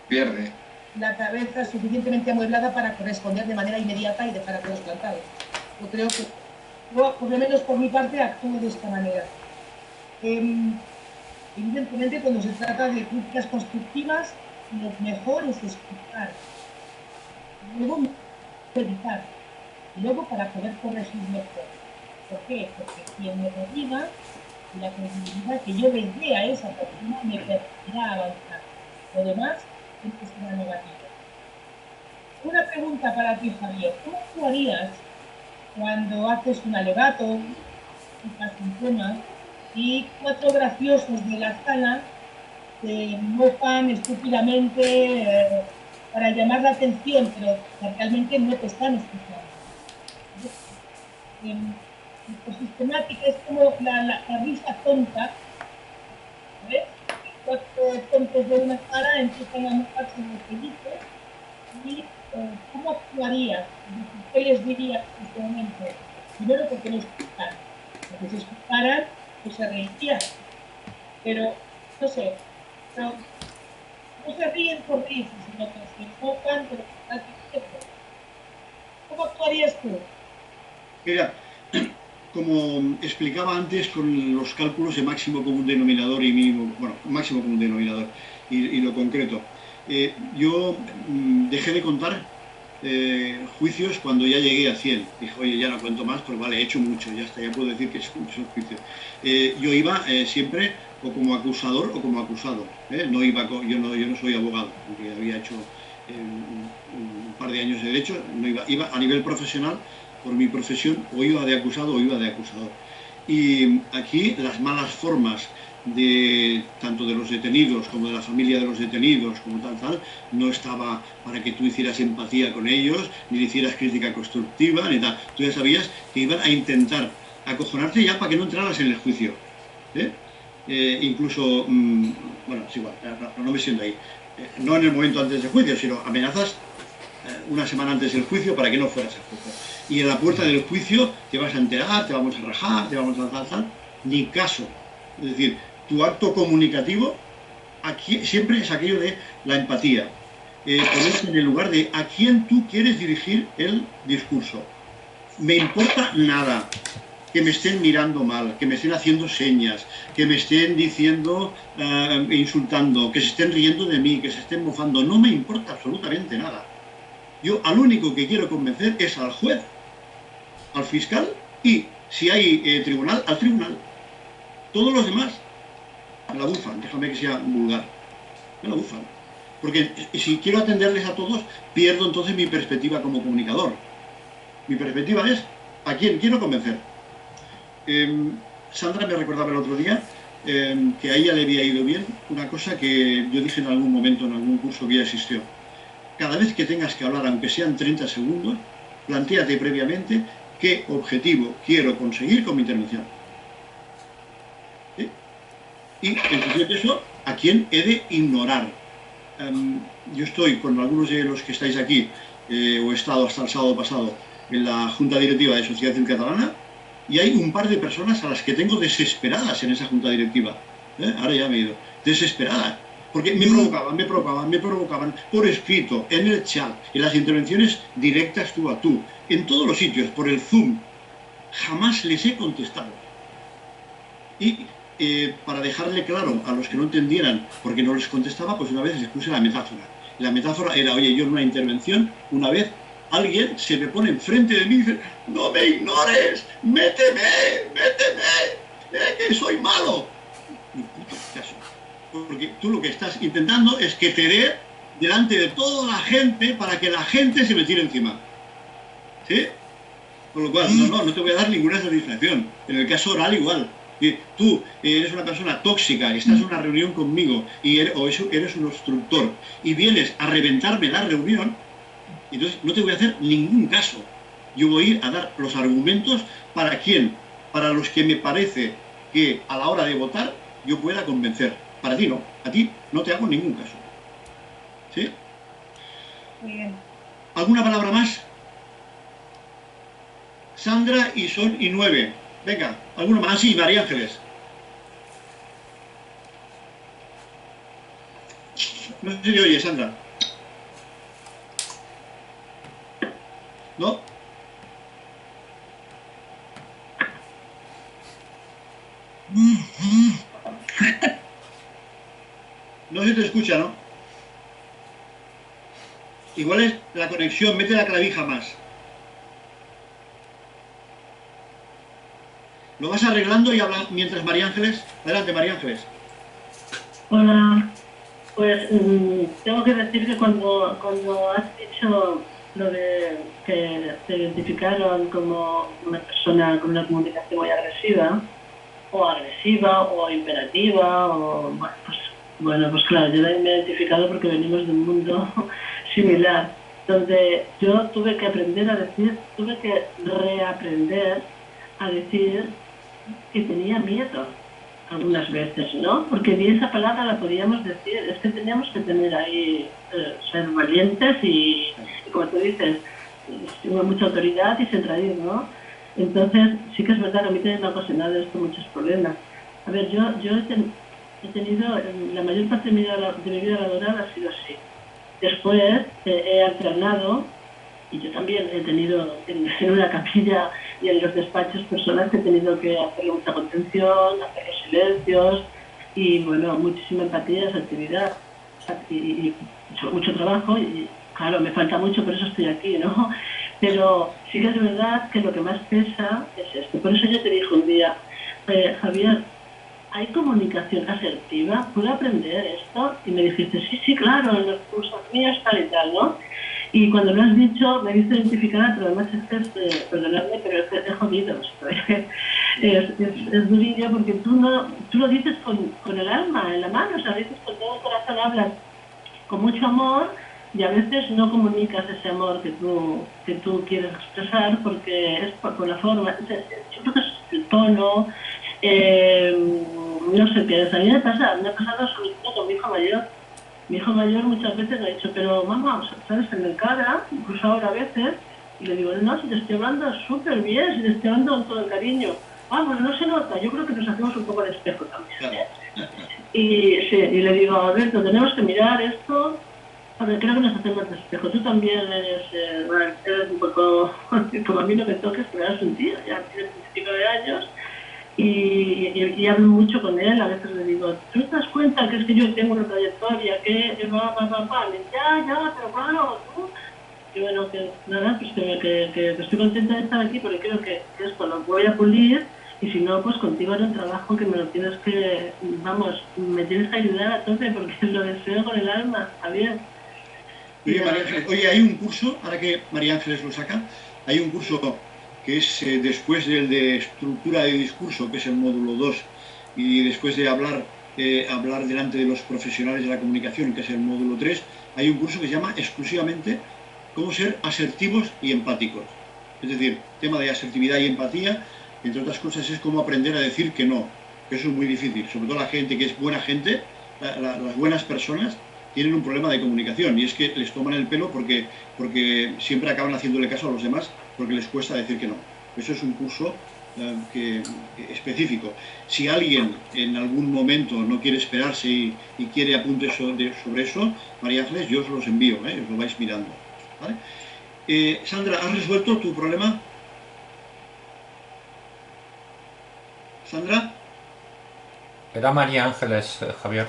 Pierde. La cabeza suficientemente amueblada para corresponder de manera inmediata y dejar a todos plantados. Yo creo que, yo, por lo menos por mi parte, actúo de esta manera. Evidentemente, cuando se trata de críticas constructivas, lo mejor es escuchar. Luego, meditar. Y luego, para poder corregir mejor. ¿Por qué? Porque quien me derriba y la credibilidad que yo le dé a esa persona me permitirá avanzar. Lo demás es una negativa. Una pregunta para ti, Javier. ¿Cómo actuarías cuando haces un alegato, explicas un tema, y 4 graciosos de la sala te mofan estúpidamente para llamar la atención, pero realmente no te están escuchando? Por sistemática es como la risa tonta, ¿ves? 4 tontos de una cara empiezan a mofarse en lo que dices y ¿cómo actuarías? ¿Qué les dirías en este momento? Primero porque no escucharan, porque si escucharan pues se reirían, pero no sé, no se ríen por risas, sino que se enfocan por lo que estás diciendo. ¿Cómo actuarías tú? Mira, como explicaba antes con los cálculos de máximo común denominador y mínimo, bueno, máximo común denominador y lo concreto, yo dejé de contar juicios cuando ya llegué a 100. Dije, oye, ya no cuento más, pues vale, he hecho mucho, ya está, ya puedo decir que he hecho muchos juicios. Yo iba siempre o como acusador o como acusado, ¿eh? No iba yo no soy abogado, aunque había hecho un par de años de derecho, no iba a nivel profesional por mi profesión, o iba de acusado o iba de acusador. Y aquí las malas formas tanto de los detenidos como de la familia de los detenidos, como tal, no estaba para que tú hicieras empatía con ellos, ni le hicieras crítica constructiva, ni tal. Tú ya sabías que iban a intentar acojonarte ya para que no entraras en el juicio. Incluso, bueno, es igual, no me siento ahí. No en el momento antes del juicio, sino amenazas una semana antes del juicio para que no fueras al juicio. Y en la puerta del juicio te vas a enterar, te vamos a rajar, te vamos a tal, ni caso. Es decir, tu acto comunicativo aquí siempre es aquello de la empatía. Ponerte en el lugar de a quién tú quieres dirigir el discurso. Me importa nada que me estén mirando mal, que me estén haciendo señas, que me estén diciendo, insultando, que se estén riendo de mí, que se estén mofando. No me importa absolutamente nada. Yo al único que quiero convencer es al juez, al fiscal y, si hay tribunal, al tribunal. Todos los demás me la bufan, déjame que sea vulgar, me la bufan. Porque si quiero atenderles a todos, pierdo entonces mi perspectiva como comunicador. Mi perspectiva es a quién quiero convencer. Sandra me recordaba el otro día que a ella le había ido bien una cosa que yo dije en algún momento, en algún curso que ya existió. Cada vez que tengas que hablar, aunque sean 30 segundos, plantéate previamente qué objetivo quiero conseguir con mi intervención. ¿Sí? Y en función de eso, ¿a quién he de ignorar? Yo estoy con algunos de los que estáis aquí, o he estado hasta el sábado pasado en la Junta Directiva de Sociedad Civil Catalana, y hay un par de personas a las que tengo desesperadas en esa Junta Directiva. Ahora ya me he ido. Desesperadas. Porque me provocaban por escrito, en el chat, en las intervenciones directas tú a tú, en todos los sitios, por el Zoom. Jamás les he contestado. Y para dejarle claro a los que no entendieran por qué no les contestaba, pues una vez les puse la metáfora. La metáfora era, oye, yo en una intervención, una vez, alguien se me pone enfrente de mí y dice, no me ignores, méteme, que soy malo. Ni puto caso. Porque tú lo que estás intentando es que te dé delante de toda la gente para que la gente se me tire encima. ¿Sí? Con lo cual, no te voy a dar ninguna satisfacción. En el caso oral igual. Tú eres una persona tóxica, estás en una reunión conmigo o eres un obstructor y vienes a reventarme la reunión, entonces no te voy a hacer ningún caso. Yo voy a ir a dar los argumentos para quién, para los que me parece que a la hora de votar yo pueda convencer. Para ti no, a ti no te hago ningún caso. ¿Sí? Muy bien. ¿Alguna palabra más? Sandra y Son y 9. Venga, ¿alguna más? Sí, María Ángeles. No sé si oye, Sandra. ¿No? No se te escucha, ¿no? Igual es la conexión, mete la clavija más. ¿Lo vas arreglando y habla mientras María Ángeles? Adelante, María Ángeles. Hola. Pues tengo que decir que cuando has dicho lo de que te identificaron como una persona con una comunicación muy agresiva o imperativa, o bueno, pues claro, yo me he identificado porque venimos de un mundo similar, donde yo tuve que aprender a decir, tuve que reaprender a decir que tenía miedo algunas veces, ¿no? Porque bien esa palabra la podíamos decir, es que teníamos que tener ahí, ser valientes y como tú dices, con mucha autoridad y centradismo, ¿no? Entonces, sí que es verdad que a mí también me ha ocasionado esto muchos problemas. A ver, yo he tenido, la mayor parte de mi vida laboral ha sido así. Después he alternado, y yo también he tenido en una capilla y en los despachos personas que he tenido que hacerle mucha contención, hacer los silencios y, bueno, muchísima empatía, actividad y mucho trabajo y, claro, me falta mucho, por eso estoy aquí, ¿no? Pero sí que es verdad que lo que más pesa es esto. Por eso yo te dije un día, Javier, ¿hay comunicación asertiva? ¿Puedo aprender esto? Y me dijiste, sí, claro, en los cursos míos tal y tal, ¿no? Y cuando lo has dicho, me he visto identificada, pero además es que, perdonadme, pero es que he jodido. Es durillo porque tú lo dices con el alma en la mano, o sea, dices con todo el corazón, hablas con mucho amor y a veces no comunicas ese amor que tú quieres expresar porque es por la forma, yo creo que es el tono, no sé qué es. A mí me ha pasado sobre todo con mi hijo mayor. Mi hijo mayor muchas veces me ha dicho, pero mamá, ¿sabes? Se me encara, incluso ahora a veces, y le digo, no, si te estoy hablando súper bien, si te estoy hablando con todo el cariño. Bueno, no se nota, yo creo que nos hacemos un poco de espejo también, ¿eh? Y le digo, Alberto, tenemos que mirar esto, porque creo que nos hacemos de espejo. Tú también eres un poco, como a mí no me toques, pero eres un tío, ya tienes 25 de años, y hablo mucho con él. A veces le digo, ¿tú te das cuenta que es que yo tengo una trayectoria, que ya, pero claro, tú? Y bueno, que nada, pues que estoy contenta de estar aquí, porque creo que esto lo voy a pulir, y si no, pues contigo era un trabajo que me lo tienes que, vamos, me tienes que ayudar a tope, porque lo deseo con el alma, Javier. Oye, María Ángeles, hay un curso, ahora que María Ángeles lo saca, hay un curso que es después del de estructura de discurso, que es el módulo 2, y después de hablar delante de los profesionales de la comunicación, que es el módulo 3, hay un curso que se llama exclusivamente cómo ser asertivos y empáticos. Es decir, tema de asertividad y empatía, entre otras cosas, es cómo aprender a decir que no, que eso es muy difícil, sobre todo la gente que es buena gente, las buenas personas tienen un problema de comunicación, y es que les toman el pelo porque siempre acaban haciéndole caso a los demás porque les cuesta decir que no. Eso es un curso específico. Si alguien en algún momento no quiere esperarse y quiere apuntes sobre eso, María Ángeles, yo os los envío, os lo vais mirando, ¿vale? Sandra, ¿has resuelto tu problema? ¿Sandra? Era María Ángeles, Javier.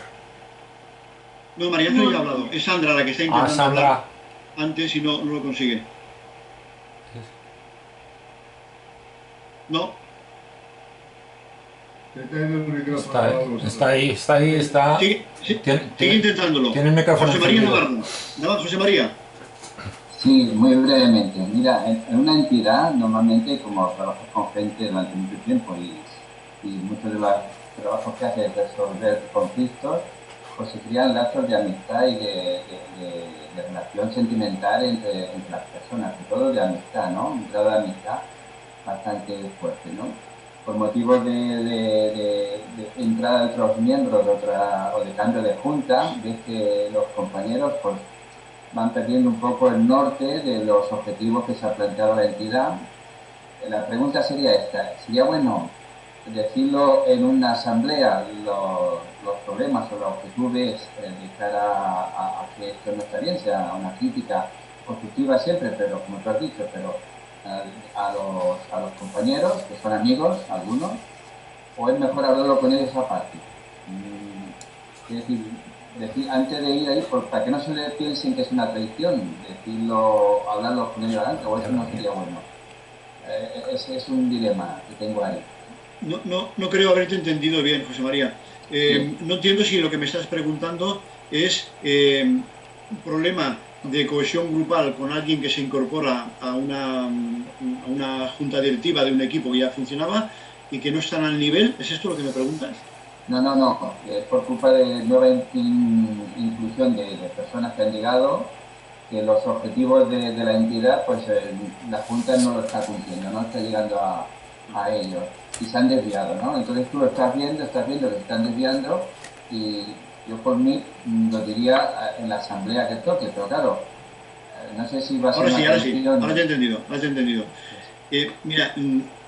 No, María Ángeles ya ha hablado. Es Sandra la que está intentando hablar antes y no lo consigue. No. Está ahí. Sigue intentándolo. Tiene el micrófono José María encendido. Navarro. José María. Sí, muy brevemente. Mira, en una entidad, normalmente, como trabajas con gente durante mucho tiempo y muchos de los trabajos que haces es resolver conflictos, pues se crean lazos de amistad y de relación sentimental entre las personas, sobre todo de amistad, ¿no? Un grado de amistad bastante fuerte, ¿no? Por motivos de entrada de otros miembros o de cambio de junta, ves que los compañeros pues van perdiendo un poco el norte de los objetivos que se ha planteado la entidad. La pregunta sería esta: ¿sería bueno decirlo en una asamblea los problemas o lo que tú ves de cara a que esto no está bien, sea una crítica constructiva siempre, pero como tú has dicho, pero a los compañeros, que son amigos, algunos, o es mejor hablarlo con ellos aparte? Es decir, antes de ir ahí, para que no se le piensen que es una traición, hablarlo con ellos adelante, o eso no sería bueno. Ese es un dilema que tengo ahí. No creo haberte entendido bien, José María. No entiendo si lo que me estás preguntando es un problema de cohesión grupal con alguien que se incorpora a una junta directiva de un equipo que ya funcionaba y que no están al nivel. ¿Es esto lo que me preguntas? No. Es por culpa de nueva inclusión de personas que han llegado, que los objetivos de la entidad, pues la junta no lo está cumpliendo, no está llegando a ellos y se han desviado, ¿no? Entonces tú lo estás viendo que se están desviando, y yo por mí lo diría en la asamblea que toque, pero claro, no sé si va a ser ahora sí, ahora te he entendido. Mira,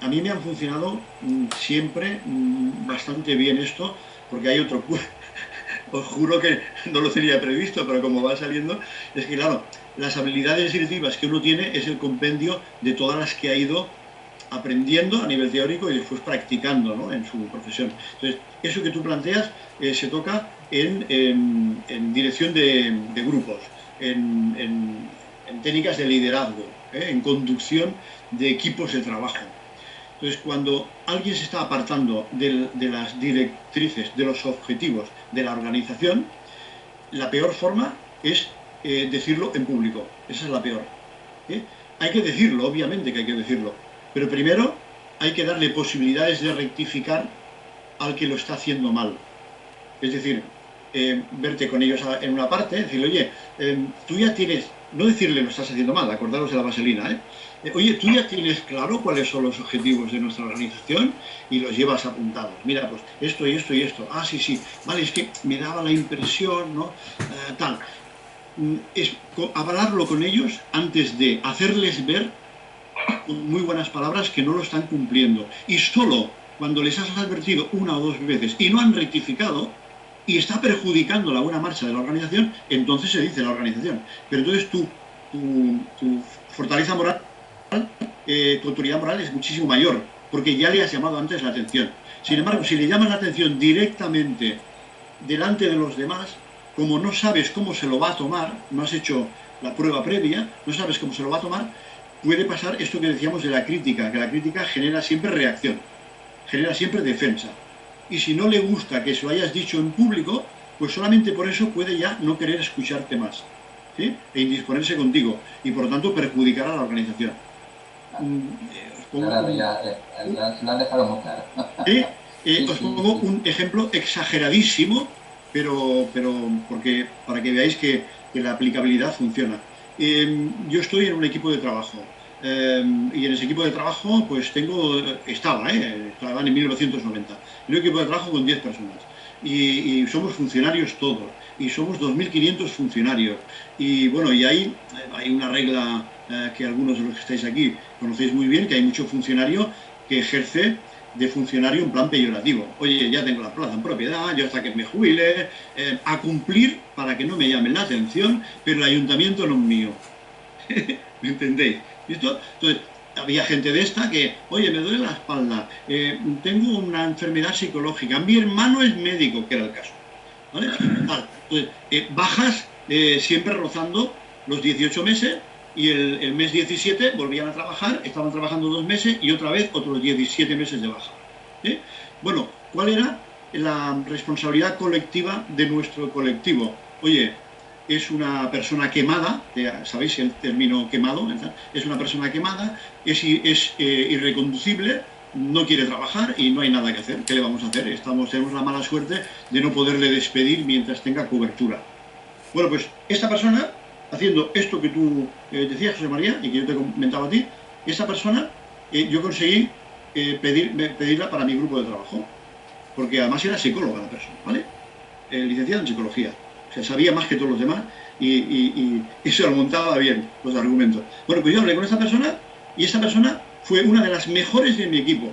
a mí me han funcionado siempre bastante bien esto, porque hay otro os juro que no lo tenía previsto, pero como va saliendo, es que claro, las habilidades directivas que uno tiene es el compendio de todas las que ha ido aprendiendo a nivel teórico y después practicando, ¿no?, en su profesión. Entonces, eso que tú planteas se toca en dirección de grupos, en técnicas de liderazgo, en conducción de equipos de trabajo. Entonces, cuando alguien se está apartando de las directrices, de los objetivos de la organización, la peor forma es decirlo en público. Esa es la peor. Hay que decirlo, obviamente que hay que decirlo, pero primero hay que darle posibilidades de rectificar al que lo está haciendo mal. Es decir, verte con ellos en una parte, decirle, oye, tú ya tienes, no decirle lo estás haciendo mal, acordaros de la vaselina, oye, tú ya tienes claro cuáles son los objetivos de nuestra organización y los llevas apuntados. Mira, pues esto y esto y esto. Ah, sí, sí, vale, es que me daba la impresión, ¿no? Tal. Es avalarlo con ellos antes de hacerles ver con muy buenas palabras que no lo están cumpliendo. Y solo cuando les has advertido una o dos veces y no han rectificado y está perjudicando la buena marcha de la organización, entonces se dice la organización. Pero entonces tu fortaleza moral, tu autoridad moral es muchísimo mayor, porque ya le has llamado antes la atención. Sin embargo, si le llamas la atención directamente delante de los demás, como no sabes cómo se lo va a tomar, no has hecho la prueba previa, no sabes cómo se lo va a tomar, puede pasar esto que decíamos de la crítica, que la crítica genera siempre reacción, genera siempre defensa. Y si no le gusta que se lo hayas dicho en público, pues solamente por eso puede ya no querer escucharte más, ¿sí? E indisponerse contigo, y por lo tanto perjudicar a la organización. Claro, ya se lo has dejado muy claro. Os pongo un ejemplo exageradísimo, pero porque para que veáis que la aplicabilidad funciona. Yo estoy en un equipo de trabajo y en ese equipo de trabajo pues estaba en 1990, en un equipo de trabajo con 10 personas y somos funcionarios todos y somos 2.500 funcionarios y bueno, y hay una regla que algunos de los que estáis aquí conocéis muy bien, que hay mucho funcionario que ejerce de funcionario en plan peyorativo. Oye, ya tengo la plaza en propiedad, yo hasta que me jubile, a cumplir para que no me llamen la atención, pero el ayuntamiento no es mío. ¿Me entendéis? ¿Listo? Entonces, había gente de esta que, oye, me duele la espalda, tengo una enfermedad psicológica, mi hermano es médico, que era el caso. ¿Vale? Entonces, bajas siempre rozando los 18 meses, y el mes 17 volvían a trabajar, estaban trabajando 2 meses y otra vez otros 17 meses de baja. Bueno, ¿cuál era la responsabilidad colectiva de nuestro colectivo? Oye, es una persona quemada, ¿sabéis el término quemado? Es una persona quemada, es irreconducible, no quiere trabajar y no hay nada que hacer. ¿Qué le vamos a hacer? Tenemos la mala suerte de no poderle despedir mientras tenga cobertura. Bueno, pues esta persona, haciendo esto que tú decías, José María, y que yo te comentaba a ti, esa persona, yo conseguí pedirla para mi grupo de trabajo, porque además era psicóloga la persona, ¿vale? Licenciada en psicología, o sea, sabía más que todos los demás y se lo montaba bien, los argumentos. Bueno, pues yo hablé con esta persona y esa persona fue una de las mejores de mi equipo.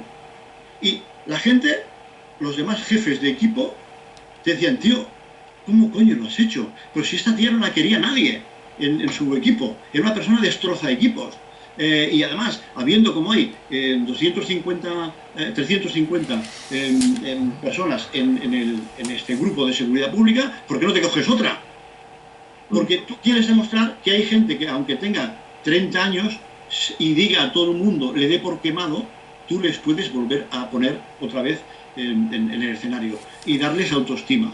Y la gente, los demás jefes de equipo, te decían, tío, ¿cómo coño lo has hecho? Pero si esta tía no la quería nadie en su equipo, era una persona destroza equipos. Y además, habiendo como hay 350 personas en este grupo de seguridad pública, ¿por qué no te coges otra? Porque tú quieres demostrar que hay gente que, aunque tenga 30 años y diga a todo el mundo, le dé por quemado, tú les puedes volver a poner otra vez en el escenario y darles autoestima.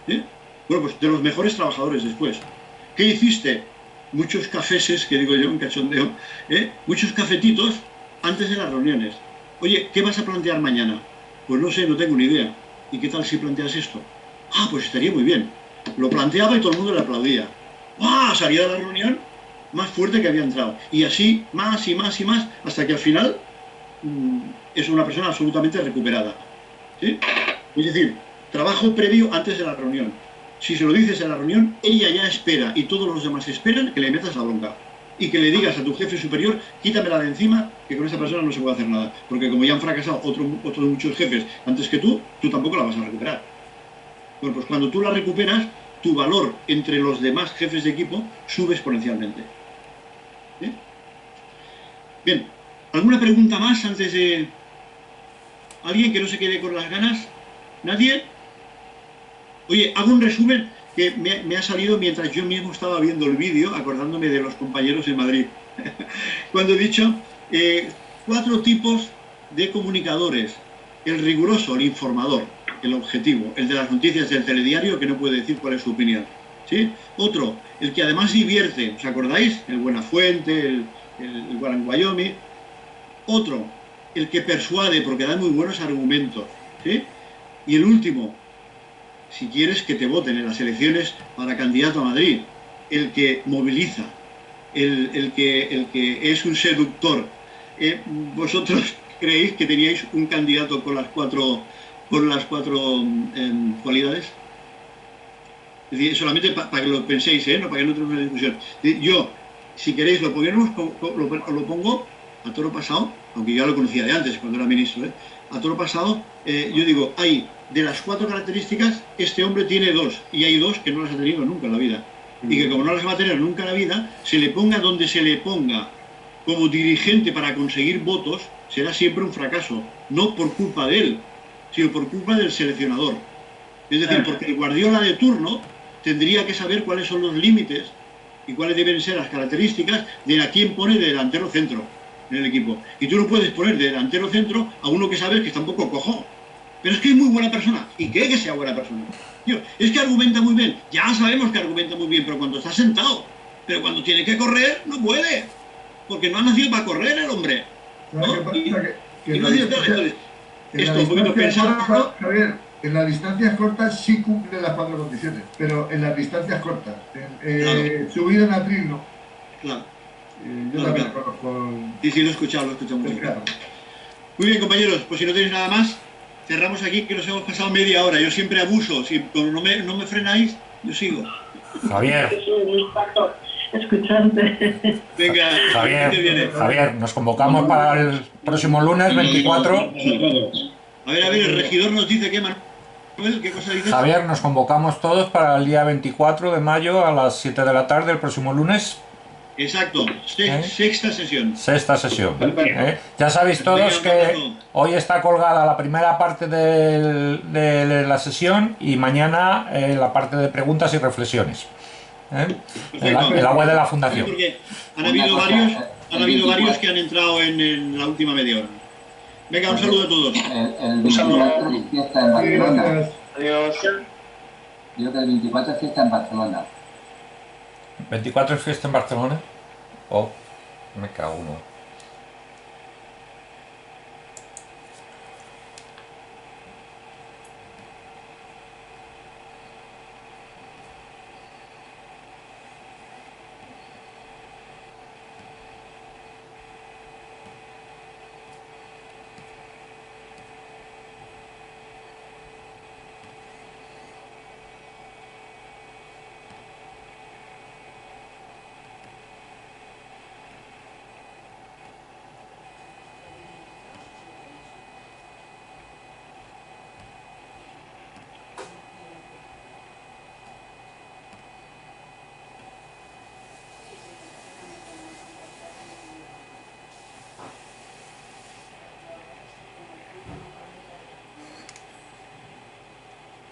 Bueno, pues de los mejores trabajadores después. ¿Qué hiciste? Muchos cafeses, que digo yo, un cachondeo, muchos cafetitos antes de las reuniones. Oye, ¿qué vas a plantear mañana? Pues no sé, no tengo ni idea. ¿Y qué tal si planteas esto? Ah, pues estaría muy bien. Lo planteaba y todo el mundo le aplaudía. ¡Ah! Salía de la reunión más fuerte que había entrado. Y así, más y más y más, hasta que al final es una persona absolutamente recuperada. ¿Sí? Es decir, trabajo previo antes de la reunión. Si se lo dices en la reunión, ella ya espera y todos los demás esperan que le metas la bronca y que le digas a tu jefe superior, quítamela de encima, que con esa persona no se puede hacer nada, porque como ya han fracasado otros muchos jefes antes que tú tampoco la vas a recuperar. Bueno, pues cuando tú la recuperas, tu valor entre los demás jefes de equipo sube exponencialmente. Bien, ¿alguna pregunta más antes de... ¿Alguien que no se quede con las ganas? ¿Nadie? Oye, hago un resumen que me ha salido mientras yo mismo estaba viendo el vídeo, acordándome de los compañeros en Madrid. Cuando he dicho 4 tipos de comunicadores. El riguroso, el informador, el objetivo, el de las noticias del telediario que no puede decir cuál es su opinión. ¿Sí? Otro, el que además divierte, ¿os acordáis? El Buenafuente, el Guaranguayomi. Otro, el que persuade porque da muy buenos argumentos. ¿Sí? Y el último, si quieres que te voten en las elecciones para candidato a Madrid, el que moviliza, el que es un seductor. ¿Vosotros creéis que teníais un candidato con las cuatro cualidades? Es decir, solamente para que lo penséis, no para que no tenemos una discusión. Yo, si queréis, lo pongo a toro pasado, aunque ya lo conocía de antes, cuando era ministro, a toro pasado, yo digo, hay de las 4 características, este hombre tiene 2, y hay 2 que no las ha tenido nunca en la vida. Y que como no las va a tener nunca en la vida, se le ponga donde se le ponga como dirigente para conseguir votos, será siempre un fracaso. No por culpa de él, sino por culpa del seleccionador. Es decir, porque el Guardiola de turno tendría que saber cuáles son los límites y cuáles deben ser las características de a quién pone de delantero centro en el equipo. Y tú no puedes poner de delantero centro a uno que sabes que está un poco cojo. Pero es que es muy buena persona. ¿Y qué que sea buena persona? Tío, es que argumenta muy bien. Ya sabemos que argumenta muy bien, pero cuando está sentado. Pero cuando tiene que correr, no puede. Porque no ha nacido para correr el hombre. ¿No? Y no ha nacido para correr. Esto un poquito pensado. Javier, en las distancias cortas sí cumple las 4 condiciones, pero en las distancias cortas. Subido en atril no. Claro. Yo también conozco. Sí, lo he escuchado muy bien. Muy bien, compañeros, pues si no tenéis nada más, cerramos aquí, que nos hemos pasado media hora. Yo siempre abuso. Si no me frenáis, yo sigo. Javier. Escucharte. Venga, Javier, nos convocamos para el próximo lunes 24. A ver, el regidor nos dice que Manuel, ¿qué cosa dices? Javier, nos convocamos todos para el día 24 de mayo a las 7 de la tarde, el próximo lunes. Exacto, sexta sesión. Sexta sesión. Ya sabéis todos que hoy está colgada la primera parte de la sesión y mañana la parte de preguntas y reflexiones. En la web de la Fundación. Porque han habido varios que han entrado en la última media hora. Venga, un saludo a todos. El 24 es fiesta en Barcelona. Adiós. Digo que el 24 es fiesta en Barcelona. 24 es fiesta en Barcelona. Oh, me cago uno.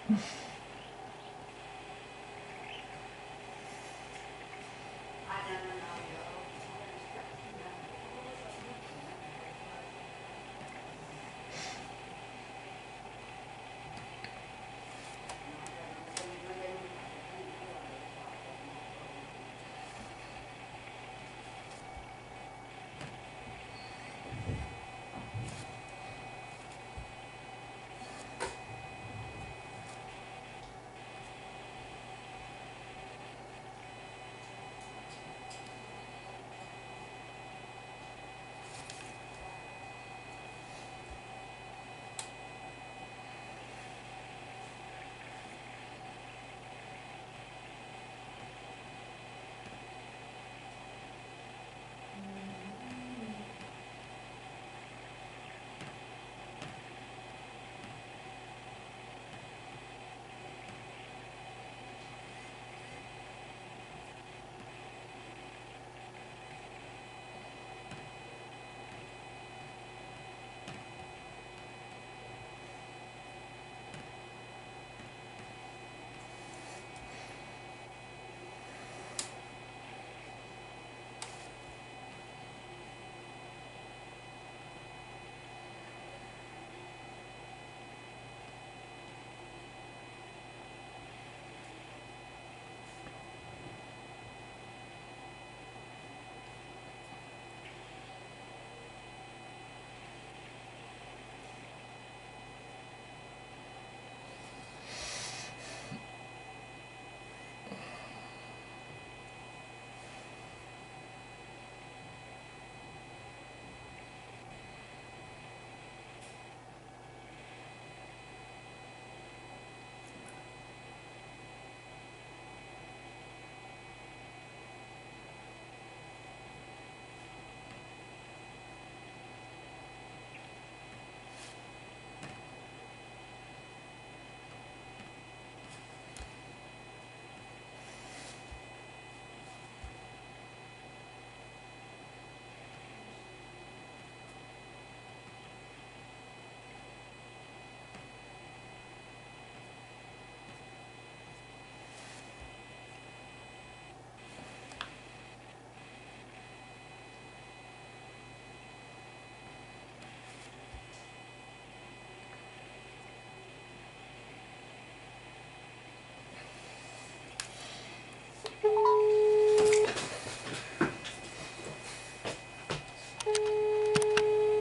Mm.